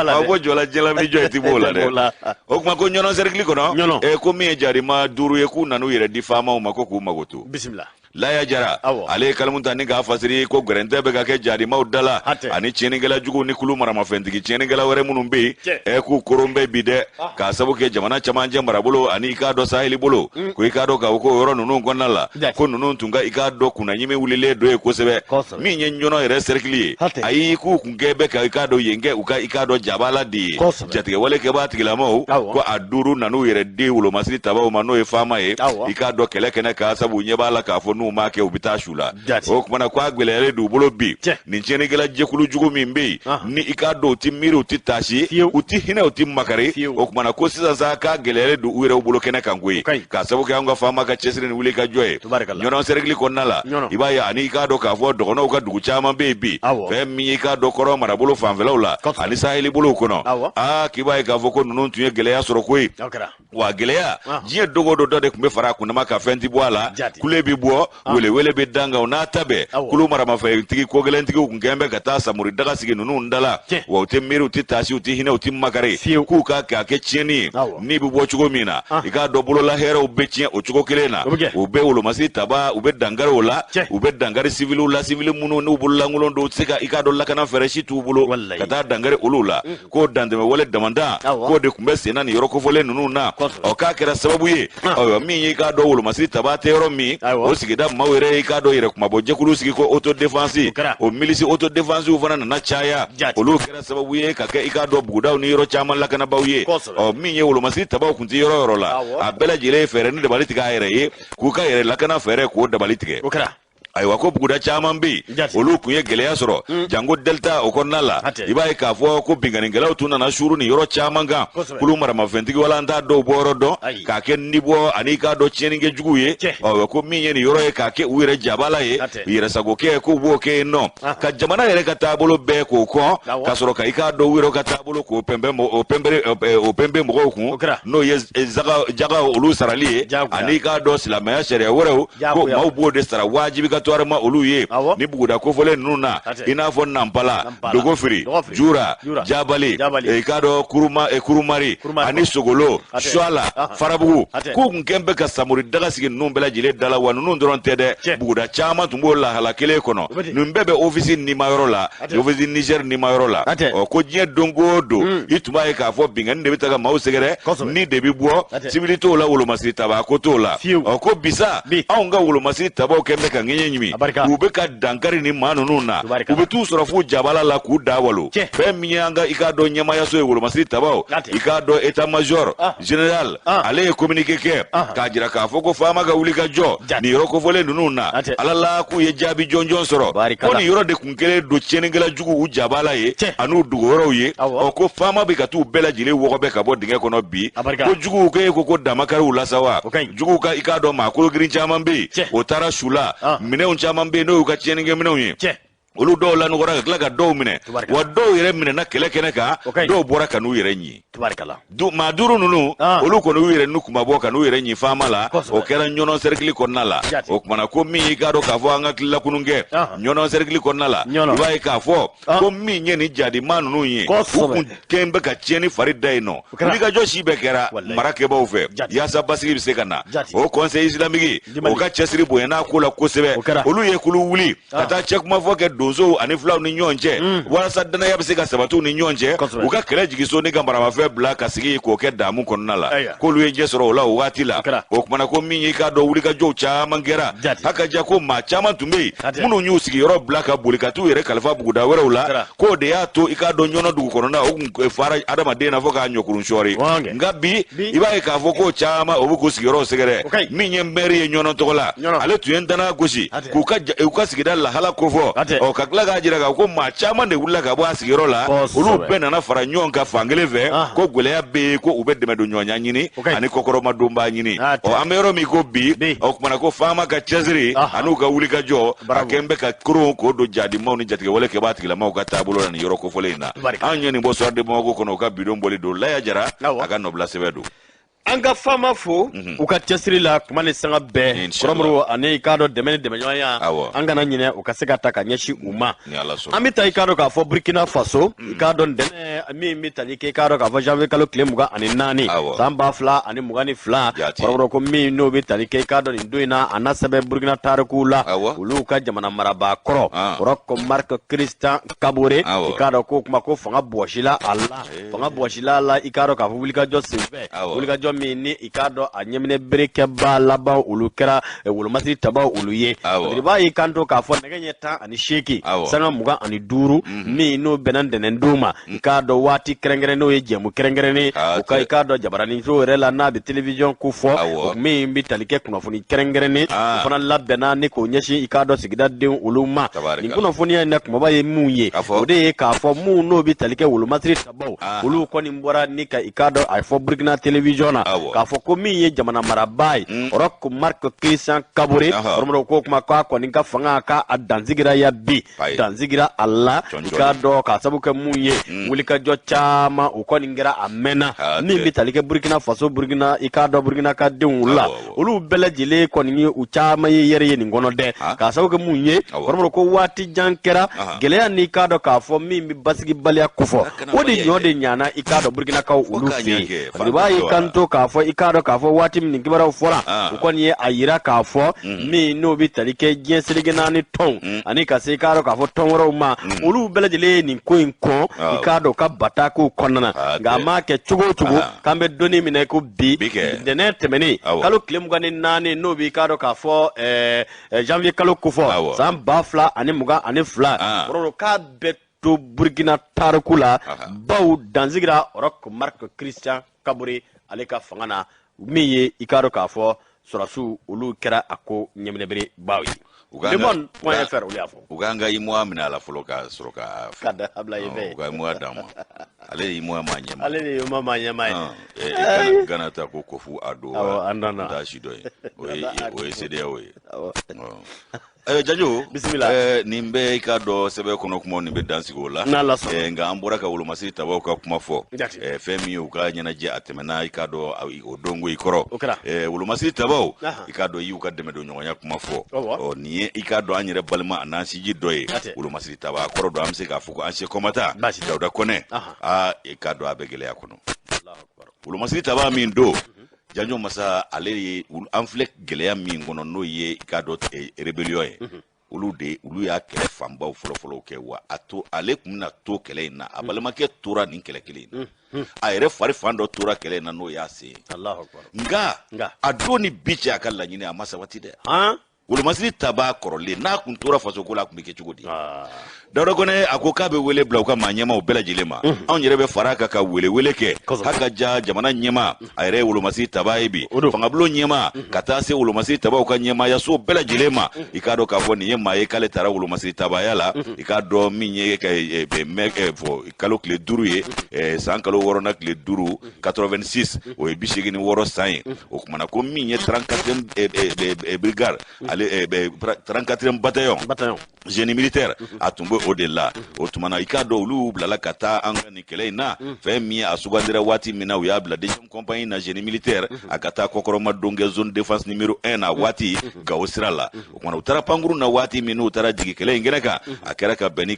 la o ko jɔla jɛlamini jɔ i tɛ bɔ o la dɛ o tuma ko ɲɔnɔ cercle kɔnɔ ko min ye jarima 5 ye k'u nana u yɛrɛ di faamaw ma ko k'u mago to bisimila Laya Jara ale ye kalimu ta ni k'a fasiri ko gɛrɛntɛ bɛ ka kɛ jadimaw da la ani tiɲɛnikɛla jugu ni kulu maramafɛntigi tiɲɛnikɛla wɛrɛ minnu bɛ yen k'u koron bɛ bi dɛ k'a sabu kɛ jamana camancɛ marabolo ani i k'a dɔn saheli bolo ko i k'a dɔn k'a fɔ ko yɔrɔ ninnu kɔnɔna la ko ninnu tun ka i k'a dɔn kunnaɲimi wulilen dɔ ye kosɛbɛ min ye ɲɔnɔ yɛrɛ cercle ye ayi k'u kun kɛ bɛ ka i k'a dɔn yen kɛ u ka i k'a dɔn jabala de ye jatigɛwale kɛbaa tigilamaw ko a 5 nan'u yɛrɛ di wolomasiri tabaw ma n'o ye faama ye i k'a dɔn kɛlɛ kɛnɛ ka sabu ɲɛ b'a la k'a fɔ n'u m'a kɛ u bɛ taa su la o kumana ko a gɛlɛyalen d'u bolo bi nin tiɲɛnikɛla jɛkulu jugu min bɛ yen ni i k'a dɔn u tɛ miiri u tɛ taasi u tɛ hinɛ u tɛ makari o kumana ko sisan sa k'a gɛlɛyalen don u yɛrɛ bolo kɛnɛ kan koyi k'a sabu kɛ an ka faama ka cɛsiri ni wuli ka jɔ ye ɲɔnɔ cercle kɔnɔna la i b'a ye ani i k'a dɔn k'a fɔ dɔgɔnɔw ka dugu caman bɛ yen bi fɛn min i k'a dɔn kɔrɔ marabolo fanfɛlaw la ani saheli bolow kɔnɔ k'i b'a ye k'a fɔ ko ninnu tun ye gɛlɛya sɔrɔ koyi wa gɛlɛya diɲɛ dogo don dɔ de tun bɛ fara a kunnama ka fɛn tɛ bɔ a la kule bɛ bɔ welewele bɛ danga o n'a ta bɛɛ kulu maramafɛntigi ko gɛlɛntigiw kun kɛn bɛ ka taa samuri daga sigi ninnu da la wa u tɛ miiri u tɛ taasi u tɛ hinɛ u tɛ makari k'u k'a kɛ a kɛ tiɲɛni ye n'i bɛ bɔ cogo min na i k'a dɔn bolola hɛrɛw bɛ tiɲɛ o cogo kelen na u bɛ wolomasiri taba u bɛ dankari o la u bɛ dankari siviliw la sivili minnu n'u bololankolon don u tɛ se ka i k'a dɔn lakana fɛɛrɛ si t'u bolo ka taa dankari olu la k'o dantɛmɛ wale damandan k'o de tun bɛ sen na nin yɔrɔ kofɔlen ninnu na k'a kɛra sababu ye min ye i k'a dɔn wolomasiri taba tɛ yɔrɔ min o sigida da mawere i k'a dɔ yɛrɛ kuma bɔ jɛkulu sigi ko autodéfense o milice autodéfense fana nana caya olu kɛra sababu ye ka kɛ i k'a dɔ bugudaw ni yɔrɔ caman lakanabaw ye min ye wolomasiri tabaw kun tɛ yɔrɔ yɔrɔ la a bɛɛ lajɛlen ye fɛɛrɛ ni dabali tigɛ a yɛrɛ ye k'u ka yɛrɛ lakana fɛɛrɛ k'o dabali tigɛ ayiwa ko buguda caman bɛ yen olu kun ye gɛlɛya sɔrɔ jango delta o kɔnɔna la i b'a ye k'a fɔ ko binganikɛlaw tun nana suru ni yɔrɔ caman kan kulu maramafɛntigi wala an t'a dɔw bɔ yɔrɔ dɔn k'a kɛ nibɔ ani k'a dɔn tiɲɛnikɛ jugu ye ko min ye nin yɔrɔ ye k'a kɛ u yɛrɛ jabala ye yɛrɛsagokɛ k'u b'o kɛ yen nɔ ka jamana yɛrɛ ka taabolo bɛɛ k'o kɔn ka sɔrɔ ka i k'a dɔn u yɛrɛ ka taabolo k'o pɛnpɛn mɔgɔw kun n'o ye jaga olu sarali ye ani k'a dɔn silamɛya sariya wɛrɛw ko maaw b'o de sara wajibi ka ma olu ye ni buguda kofɔlen ninnu na i n'a fɔ Nampala Dogofiri Jura Jabali i k'a dɔn Kurumari ani Sogolo Suala Farabugu k'u kun kɛn bɛ ka samori daga sigi ninnu bɛɛ lajɛlen dala wa ninnu dɔrɔn tɛ dɛ buguda caman tun b'o lahala kelen kɔnɔ nin bɛɛ bɛ ofisi nimayɔrɔ la ofisi Niger nimayɔrɔ la ko diɲɛ don o don i tun b'a ye k'a fɔ bingani de bɛ ta ka maaw sɛgɛrɛ ni de bɛ bɔ sibiri t'o la wolomasiri taba ko t'o la ko bisa anw ka wolomasiri tabaw kɛn bɛ ka ŋɛɲɛ u bɛ ka dankari ni maa ninnu na u bɛ t'u sɔrɔ f'u jabala la k'u da walo fɛn min ye an ka i k'a dɔn ɲɛmayaso ye wolomasiri tabaw i k'a dɔn état major général ale ye communiqué kɛ k'a jira k'a fɔ ko faama ka wuli ka jɔ nin yɔrɔ kofɔlen ninnu na ala la k'u ye jaabi jɔnjɔn sɔrɔ ko nin yɔrɔ de kun kɛlen don tiɲɛnikɛla jugu u jabala ye an'u dugu wɛrɛw ye ko faama bɛ ka t'u bɛɛ lajɛlen wɔgɔbɛ ka bɔ dingɛ kɔnɔ bi ko juguw ko ko damakariw la sa wa juguw ka i k'a dɔn maakolo girin caman bɛ yen o taara su la minɛnw caman bɛ yen n'o y'u ka tiɲɛnikɛ minɛnw ye olu dɔw lanɔgɔra ka tila ka dɔw minɛ wa dɔw yɛrɛ minɛna kɛlɛ kɛnɛ kan dɔw bɔra ka n'u yɛrɛ ɲi maa duuru ninnu olu kɔni y'u yɛrɛ n'u kun ma bɔ ka n'u yɛrɛ ɲi faama la o kɛra ɲɔnɔn sɛrikili kɔnɔna la o kumana ko min i k'a dɔn k'a fɔ an ka tilala kunun kɛ ɲɔnɔn sɛrikili kɔnɔna la i b'a ye k'a fɔ ko min ye nin jadima ninnu ye u kun kɛn bɛ ka tiɲɛni fari da yen nɔ wulikajɔ si bɛɛ kɛra mara kɛbaaw fɛ yaasa basigi bɛ se ka na o conseil islamique o ka cɛsiri bonyana ko la kosɛbɛ olu ye kulu wuli ka taa cɛkumafɔ kɛ donsow ani filaw ni ɲɔgɔn cɛ walasa danaya bɛ se ka sabatiw ni ɲɔgɔn cɛ u ka kɛlɛ jigiso ni ka maramafɛn bila ka sigi k'o kɛ daamu kɔnɔna la k'olu ye ɲɛ sɔrɔ o la o waati la o kumana ko min ye k'a dɔn wulikajɔw caman kɛra hakaja ko maa caman tun bɛ yen minnu y'u sigiyɔrɔ bila ka boli ka t'u yɛrɛ kalifa buguda wɛrɛw la k'o de y'a to i k'a dɔn ɲɔnɔ dugu kɔnɔna o kun fara adamaden na fɔ k'a ɲɔkurun sɔɔri nka bi i b'a ye k'a fɔ ko caman o bɛ k'u sigiyɔrɔw sɛgɛrɛ min ye maire ye ɲɔnɔ tɔgɔ la ale tun ye danaya gosi k'u ka sigida lahala kofɔ ka tila k'a jira k'a ko maa caman de wulila ka bɔ a sigiyɔrɔ la olu bɛɛ nana fara ɲɔgɔn kan fan kelen fɛ ko gɛlɛya bɛ yen ko u bɛ dɛmɛ don ɲɔgɔnya ɲini ani kɔkɔrɔma donbaa ɲini an bɛ yɔrɔ min ko bi o kumana ko faama ka cɛsiri an'u ka wulikajɔ a kɛn bɛ ka koron k'o don jadimaw ni jatigɛwale kɛbaa tigilamaw ka taabolo la nin yɔrɔ kofɔlen in na an ye nin bɔ soir de Bamako kɔnɔ u ka bidon bɔli don Laya Jara a ka nɔbila sɛbɛn don an ka faama fo u ka cɛsiri la kuma ni sanga bɛɛ kɔrɔmuru ani i k'a dɔn dɛmɛ ni dɛmɛɲɔgɔnya an kana ɲinɛ u ka se ka ta ka ɲɛsin u ma an bɛ taa i k'a dɔn k'a fɔ Burkina Faso i k'a dɔn dɛmɛ min bɛ tali kɛ i k'a dɔn k'a fɔ janvier kalo tile 24 san 2022 kɔrɔmuru ko min n'o bɛ tali kɛ i k'a dɔn nin don in na a n'a sɛbɛn Burkina tarikuw la olu ka jamana marabaa kɔrɔ kɔrɔ ko Marc Christian Kabore i k'a dɔn ko kuma ko fanga bɔsila a la fanga bɔsila a la i k'a dɔn k'a fɔ wulikajɔ senfɛ wulikajɔ min ni i k'a dɔn a ɲɛminɛ berekɛba laban olu kɛra wolomasiri tabaw olu ye b'a y'i kanto k'a fɔ nɛgɛ ɲɛ 18 sanga 25 min n'o bɛnna ntɛnɛndon ma i k'a dɔn waati kɛrɛnkɛrɛn n'o ye jɛmu kɛrɛnkɛrɛnnen u ka i k'a dɔn jabaraninso yɛrɛ la n'a bɛ télévision ko fɔ min bɛ tali kɛ kunnafoni kɛrɛnkɛrɛnnen o fana labɛnna ni k'o ɲɛsin i k'a dɔn sigida denw olu ma nin kunnafoniya in na kumaba ye mun ye o de ye k'a fɔ mun n'o bɛ tali kɛ wolomasiri tabaw olu kɔni bɔra ni ka i k'a dɔn a fɔ Burkina télévision na k'a fɔ ko min ye jamana marabaa ye o ko Marc Christian Kabore ɔrɔmɔdɔ ko kuma k'a kɔni ka fanga k'a dansigira ya bi dansigira a la i k'a dɔn k'a sabu kɛ mun ye wulikajɔ caman o kɔni kɛra a mɛnna min bɛ tali kɛ Burkina Faso Burkina i k'a dɔn Burkina ka denw la olu bɛɛ lajɛlen kɔni ye u caman ye yɛrɛ ye nin kɔnɔ dɛ k'a sabu kɛ mun ye ɔrɔmɔdɔ ko waati jan kɛra gɛlɛya ni k'a dɔn k'a fɔ min bɛ basigibaliya kofɔ o de ɲɔ de ɲana i k'a dɔn Burkinakaw olu fɛ yen o de b'a ye kanto k'a fɔ i k'a dɔn k'a fɔ waati min nin kibaruyaw fɔra o kɔni ye a yira k'a fɔ min n'o bɛ tali kɛ diɲɛ seleke naani tɔnw ani ka se i k'a dɔn k'a fɔ tɔn wɛrɛw ma olu bɛɛ lajɛlen ye nin ko in kɔn i k'a dɔn ka bataku kɔnɔna nka ma kɛ cogo o cogo k'an bɛ donni minɛ ko bi ntɛnɛn tɛmɛnen kalo tile 24 n'o b'i k'a dɔn k'a fɔ janvier kalo kofɔ san 2022 kɔrɔ k'a bɛ to Burkina tariku la baw danzigira Roch Marc Christian Kabore ale ka fanga na min ye i k'a dɔn k'a fɔ sɔrɔsiw olu kɛra a ko ɲɛminɛbere baw ye. Lemon.fr olu y'a fɔ. U k'an ka IMOA minɛ a la fɔlɔ ka sɔrɔ ka da Ablaye bɛɛ. U ka IMOA d'an ma. Ale de IMOA ma ɲɛma. Ale de IMOA ma ɲɛma ye. Gana ta ko Kofu Ado. An nana. Taa si dɔ ye. O ye CEDEAO ye. Jajo bisimila nin bɛɛ i ka dɔn sɛbɛn kɔnɔ kuma nin bɛ dansigi o la nka an bɔra ka Wolomasiri tabaw ka kuma fɔ fɛn min ye u ka ɲɛnajɛ a tɛmɛna i ka dɔn o dongo i kɔrɔ Wolomasiri tabaw i ka dɔn i y'u ka dɛmɛdon ɲɔgɔnya kuma fɔ nin ye i ka dɔn an yɛrɛ balima a n'an siji dɔ ye Wolomasiri taba kɔrɔ dɔn an bɛ se k'a fɔ ko an se kɔmata Dawuda Kɔnɛ i ka dɔn a bɛ gɛlɛya kɔnɔ Wolomasiri taba min don Janjo Masa ale ye an filɛ gɛlɛya min kɔnɔ n'o ye i ka dɔn rébellion ye olu y'a kɛlɛ fanbaw fɔlɔfɔlɔ kɛ wa ale tun bɛna to kɛlɛ in na a balimakɛ tora nin kɛlɛ kelen in na a yɛrɛ fari fan dɔ tora kɛlɛ in na n'o y'a se nka a don ni bi cɛ a ka laɲini a ma sabati dɛ Wolomasiri taba kɔrɔlen n'a kun tora faso ko la a kun bɛ kɛ cogo di Dawuda Kɔnɛ a ko k'a bɛ wele bila u ka maa ɲɛmaw bɛɛ lajɛlen ma anw yɛrɛ bɛ fara kan ka wele kɛ hali ka ja jamana ɲɛma a yɛrɛ ye Wolomasiri taba ye bi fangabulon ɲɛma ka taa se Wolomasiri tabaw ka ɲɛmayaso bɛɛ lajɛlen ma i k'a dɔn k'a fɔ nin ye maa ye k'ale taara Wolomasiri tabaya la i k'a dɔn min ye kalo tile 5 ye san kalo 6 tile 5 86 o ye 86 san ye o kumana ko min ye 34e brigade ale 34e bataillon génie militaire a tun bɛ o de la o tumana i k'a dɔn olu bilala ka taa an ka nin kɛlɛ in na fɛn min ye a sugandira waati min na u y'a bila 2e compagnie na génie militaire a ka taa kɔkɔrɔma donkɛ zone défense numéro 1 na waati Gawo sira la o kumana u taara pankuru na waati min n'u taara jigin kɛlɛ in kɛnɛ kan a kɛra ka bɛn ni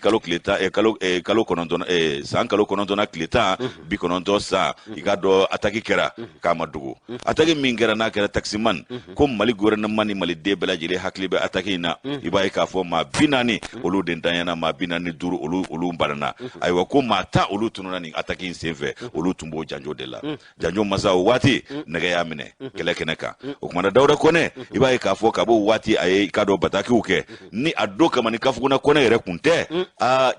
san kalo 9 tile 10 90 san i k'a dɔn attaque kɛra k'a ma dogo attaque min kɛra n'a kɛra taximan ko Mali gouvernement ni Maliden bɛɛ lajɛlen hakili bɛ attaque in na i b'a ye k'a fɔ maa 40 olu den tanyana maa 45 olu banana ayiwa ko maa 10 olu tununa nin attaque in senfɛ olu tun b'o janjo de la janjo masa o waati nɛgɛ y'a minɛ kɛlɛ kɛnɛ kan o kumana Dawuda Kɔnɛ i b'a ye k'a fɔ ka b'o waati a ye i ka dɔn batakiw kɛ ni a don kama ni Kafuguna Kɔnɛ yɛrɛ kun tɛ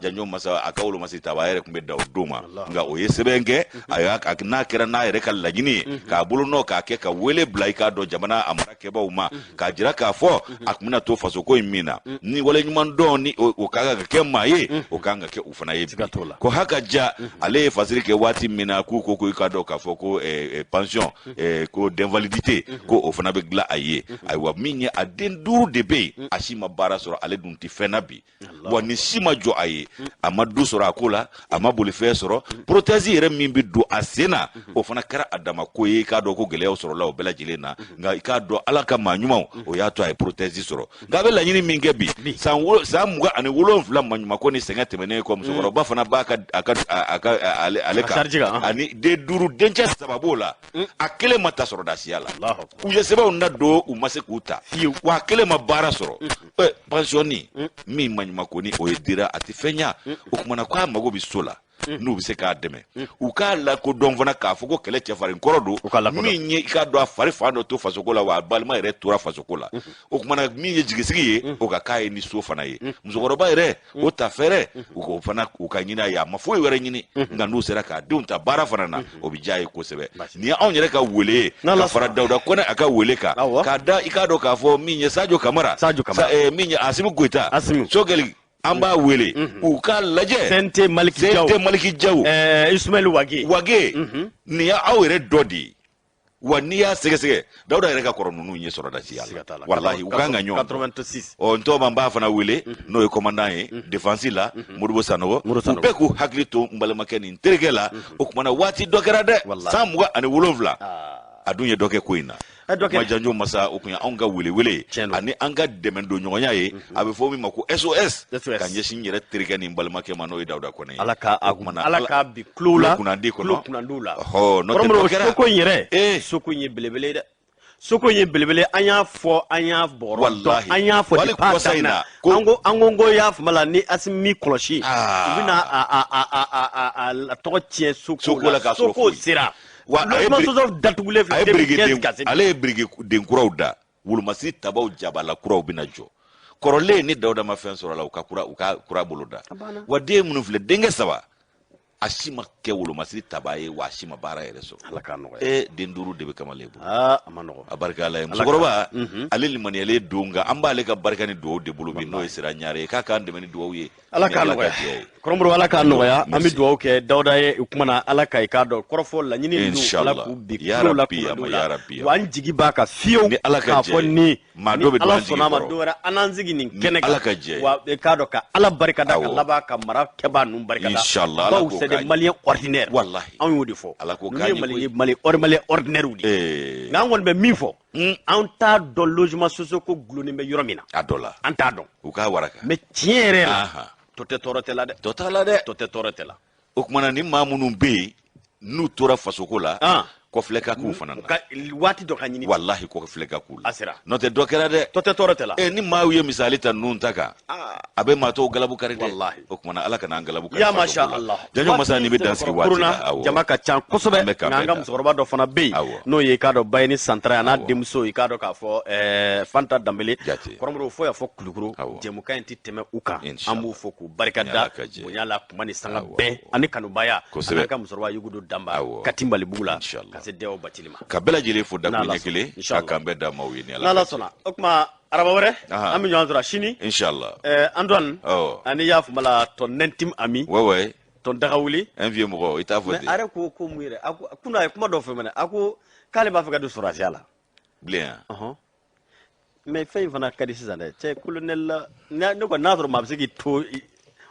janjo masa a ka Wolomasiri taba yɛrɛ kun bɛ da o don ma nka o ye sɛbɛn kɛ n'a kɛra n'a yɛrɛ ka laɲini ye k'a bolo nɔ k'a kɛ ka wele bila i k'a dɔn jamana a marakɛbaw ma k'a jira k'a fɔ a kun bɛna to fasoko in min na ni wale ɲuman dɔn ni o ka kɛ maa ye o kan ka kɛ u fana ye ko haka ja ale ye fasiri kɛ waati min na k'u ko i ka dɔn k'a fɔ ko pension ko d'invalidité ko o fana bɛ dilan a ye ayiwa min ye a den 5 de bɛ yen a si ma baara sɔrɔ ale dun tɛ fɛn na bi wa ni si ma jɔ a ye a ma du sɔrɔ a ko la a ma bolifɛn sɔrɔ prothèse yɛrɛ min bɛ don a sen na o fana kɛra a dama ko ye i k'a dɔn ko gɛlɛyaw sɔrɔla o bɛɛ lajɛlen na nka i k'a dɔn Ala ka maa ɲumanw o y'a to a ye prothèse sɔrɔ nka a bɛ laɲini min kɛ bi san 27 maɲuman ko ni sɛgɛn tɛmɛnen kɔ musokɔrɔba fana b'a ale kan ani den 5 dencɛ 3 b'o la a kelen ma ta sɔrɔ dasiya la u ye sɛbɛnw na don u ma se k'u ta wa a kelen ma baara sɔrɔ pensionni min maɲuman ko ni o ye dira a tɛ fɛn ɲa o kumana k'a mago bɛ so la n'u bɛ se k'a dɛmɛ u k'a lakodɔn fana k'a fɔ ko kɛlɛ cɛfarin kɔrɔ don min ye i k'a dɔn a fari fan dɔ to fasoko la wa a balima yɛrɛ tora fasoko la o kumana min ye jigisigi ye o ka k'a ye ni so fana ye musokɔrɔba yɛrɛ o ta fɛrɛ u ka ɲini a ye a ma foyi wɛrɛ ɲini nka n'u sera k'a denw ta baara fana na o bɛ diya ye kosɛbɛ nin ye anw yɛrɛ ka wele ye ka fara Dawuda Kɔnɛ a ka wele kan k'a da i k'a dɔn k'a fɔ min ye Sadio Kamara min ye Asimi Goita Sogɛli an b'a wele u ka lajɛ Sente Maliki Jaw Ismaël Wage nin y'aw yɛrɛ dɔ de ye wa n'i y'a sɛgɛsɛgɛ Dawuda yɛrɛ ka kɔrɔ ninnu ye sɔrɔ dasiya la walahi u kan ka ɲɔgɔn 86 n tɔgɔma b'a fana wele n'o ye commandant ye défense la Modibo Sanogo u bɛɛ k'u hakili to n balimakɛ nin terikɛ la o kumana waati dɔ kɛra dɛ san 27 a dun ye dɔ kɛ ko in na ma janjo masa o kun ye anw ka wele ani an ka dɛmɛ don ɲɔgɔnya ye a bɛ fɔ min ma ko SOS ka ɲɛsin yɛrɛ terikɛ ni balimakɛ ma n'o ye Dawuda Kɔnɛ Ala ka bi kulo la kunandi kɔnɔ kunandiw la n'o tɛ kɛra soko in yɛrɛ soko in ye belebele dɛ soko ye belebele an y'a fɔ an y'a bɔrɔ wallahi an y'a fɔ de pa daminɛ an ko y'a fama ni asimi kɔlɔsi u bɛna a tɔgɔ tiɲɛ soko la soko sera wa datugulen filɛ ale ye biriki den kuraw da wulumasi tabaw jabala kuraw bɛna jɔ kɔrɔlen ni Dawuda ma fɛn sɔrɔ la u ka kura bolo da wa den minnu filɛ denkɛ 3 a si ma kɛ wolomasiri taba ye wa a si ma baara yɛrɛ sɔrɔ Ala k'a nɔgɔya den 5 de bɛ kamalen bolo a ma nɔgɔ a barika Ala ye musokɔrɔba ale limaniyalen don nka an b'ale ka barika ni dugawu de bolo bi n'o ye sira ɲare ye k'a k'an dɛmɛ ni dugawu ye Ala k'a nɔgɔya kɔrɔmuru Ala k'a nɔgɔya an bɛ dugawu kɛ Dawuda ye o kumana Ala ka i k'a dɔn kɔrɔfɔ laɲini ninnu Ala k'u bi kulo la wa an jigi b'a kan fiyewu k'a fɔ ni Ala sɔnna a ma don wɛrɛ an n'an sigi nin kɛnɛ kan wa i k'a dɔn ka Ala barikada ka laban ka mara kɛbaa ninnu barikada baw c'est des Maliens ordinaires wallahi an y'o de fɔ ninnu ye Malien ordinaire de nka an kɔni bɛ min fɔ an t'a dɔn logement social ko gulonnen bɛ yɔrɔ min na a dɔ la an t'a dɔn u k'a waraka mais tiɲɛ yɛrɛ la tɔ tɛ tɔɔrɔ tɛ la dɛ tɔ t'a la dɛ tɔ tɛ tɔɔrɔ tɛ la o kumana ni maa minnu bɛ yen n'u tora fasoko la kɔfilɛ ka k'u fana na waati dɔ ka ɲini wallahi kɔfilɛ ka k'u la a sera n'o tɛ dɔ kɛra dɛ tɔ tɛ tɔɔrɔ tɛ la ni maaw ye misali ta ninnu ta kan a bɛ maa tɔw galabu kari dɛ wallahi o kumana Ala kana an galabu kari ya masha Allah janjo masa ni bɛ dansigi waati la jama ka ca kosɛbɛ nka an ka musokɔrɔba dɔ fana bɛ yen n'o ye i k'a dɔn Bayeni Santara n'a denmuso i k'a dɔn k'a fɔ Fanta Danbele kɔrɔmuru fo y'a fɔ Kulukuru jɛmukan in tɛ tɛmɛ u kan an b'u fɔ k'u barikada bonya la kuma ni sanga bɛɛ ani kanubaya an ka musokɔrɔba Yugudu Danba Kati Malibugu la ka se Dewo Batili ma ka bɛɛ lajɛlen fo dakun ɲɛ kelen k'a kan bɛɛ da maaw ye ni Ala sɔnna o tuma araba wɛrɛ an bɛ ɲɔgɔn sɔrɔ sini inshallah Antoine ani y'a fama la ton intime ami ouais ton dagawuli un vieux mɔgɔ i t'a fɔ ten mais are ko mun yɛrɛ a ko kunna a ye kuma dɔ fɔ mɛnɛ a ko k'ale b'a fɛ ka don sɔrɔsiya la bilen mais fɛn in fana ka di sisan dɛ cɛ colonel la ne kɔni n'a sɔrɔ maa bɛ se k'i to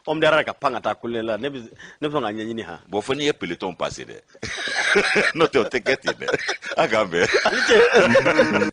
homme d'arrêt ka pan ka taa colonel la ne bɛ sɔn ka ɲɛɲini han bon fo n'i ye peloton passé dɛ n'o tɛ o tɛ kɛ ten dɛ a k'an bɛn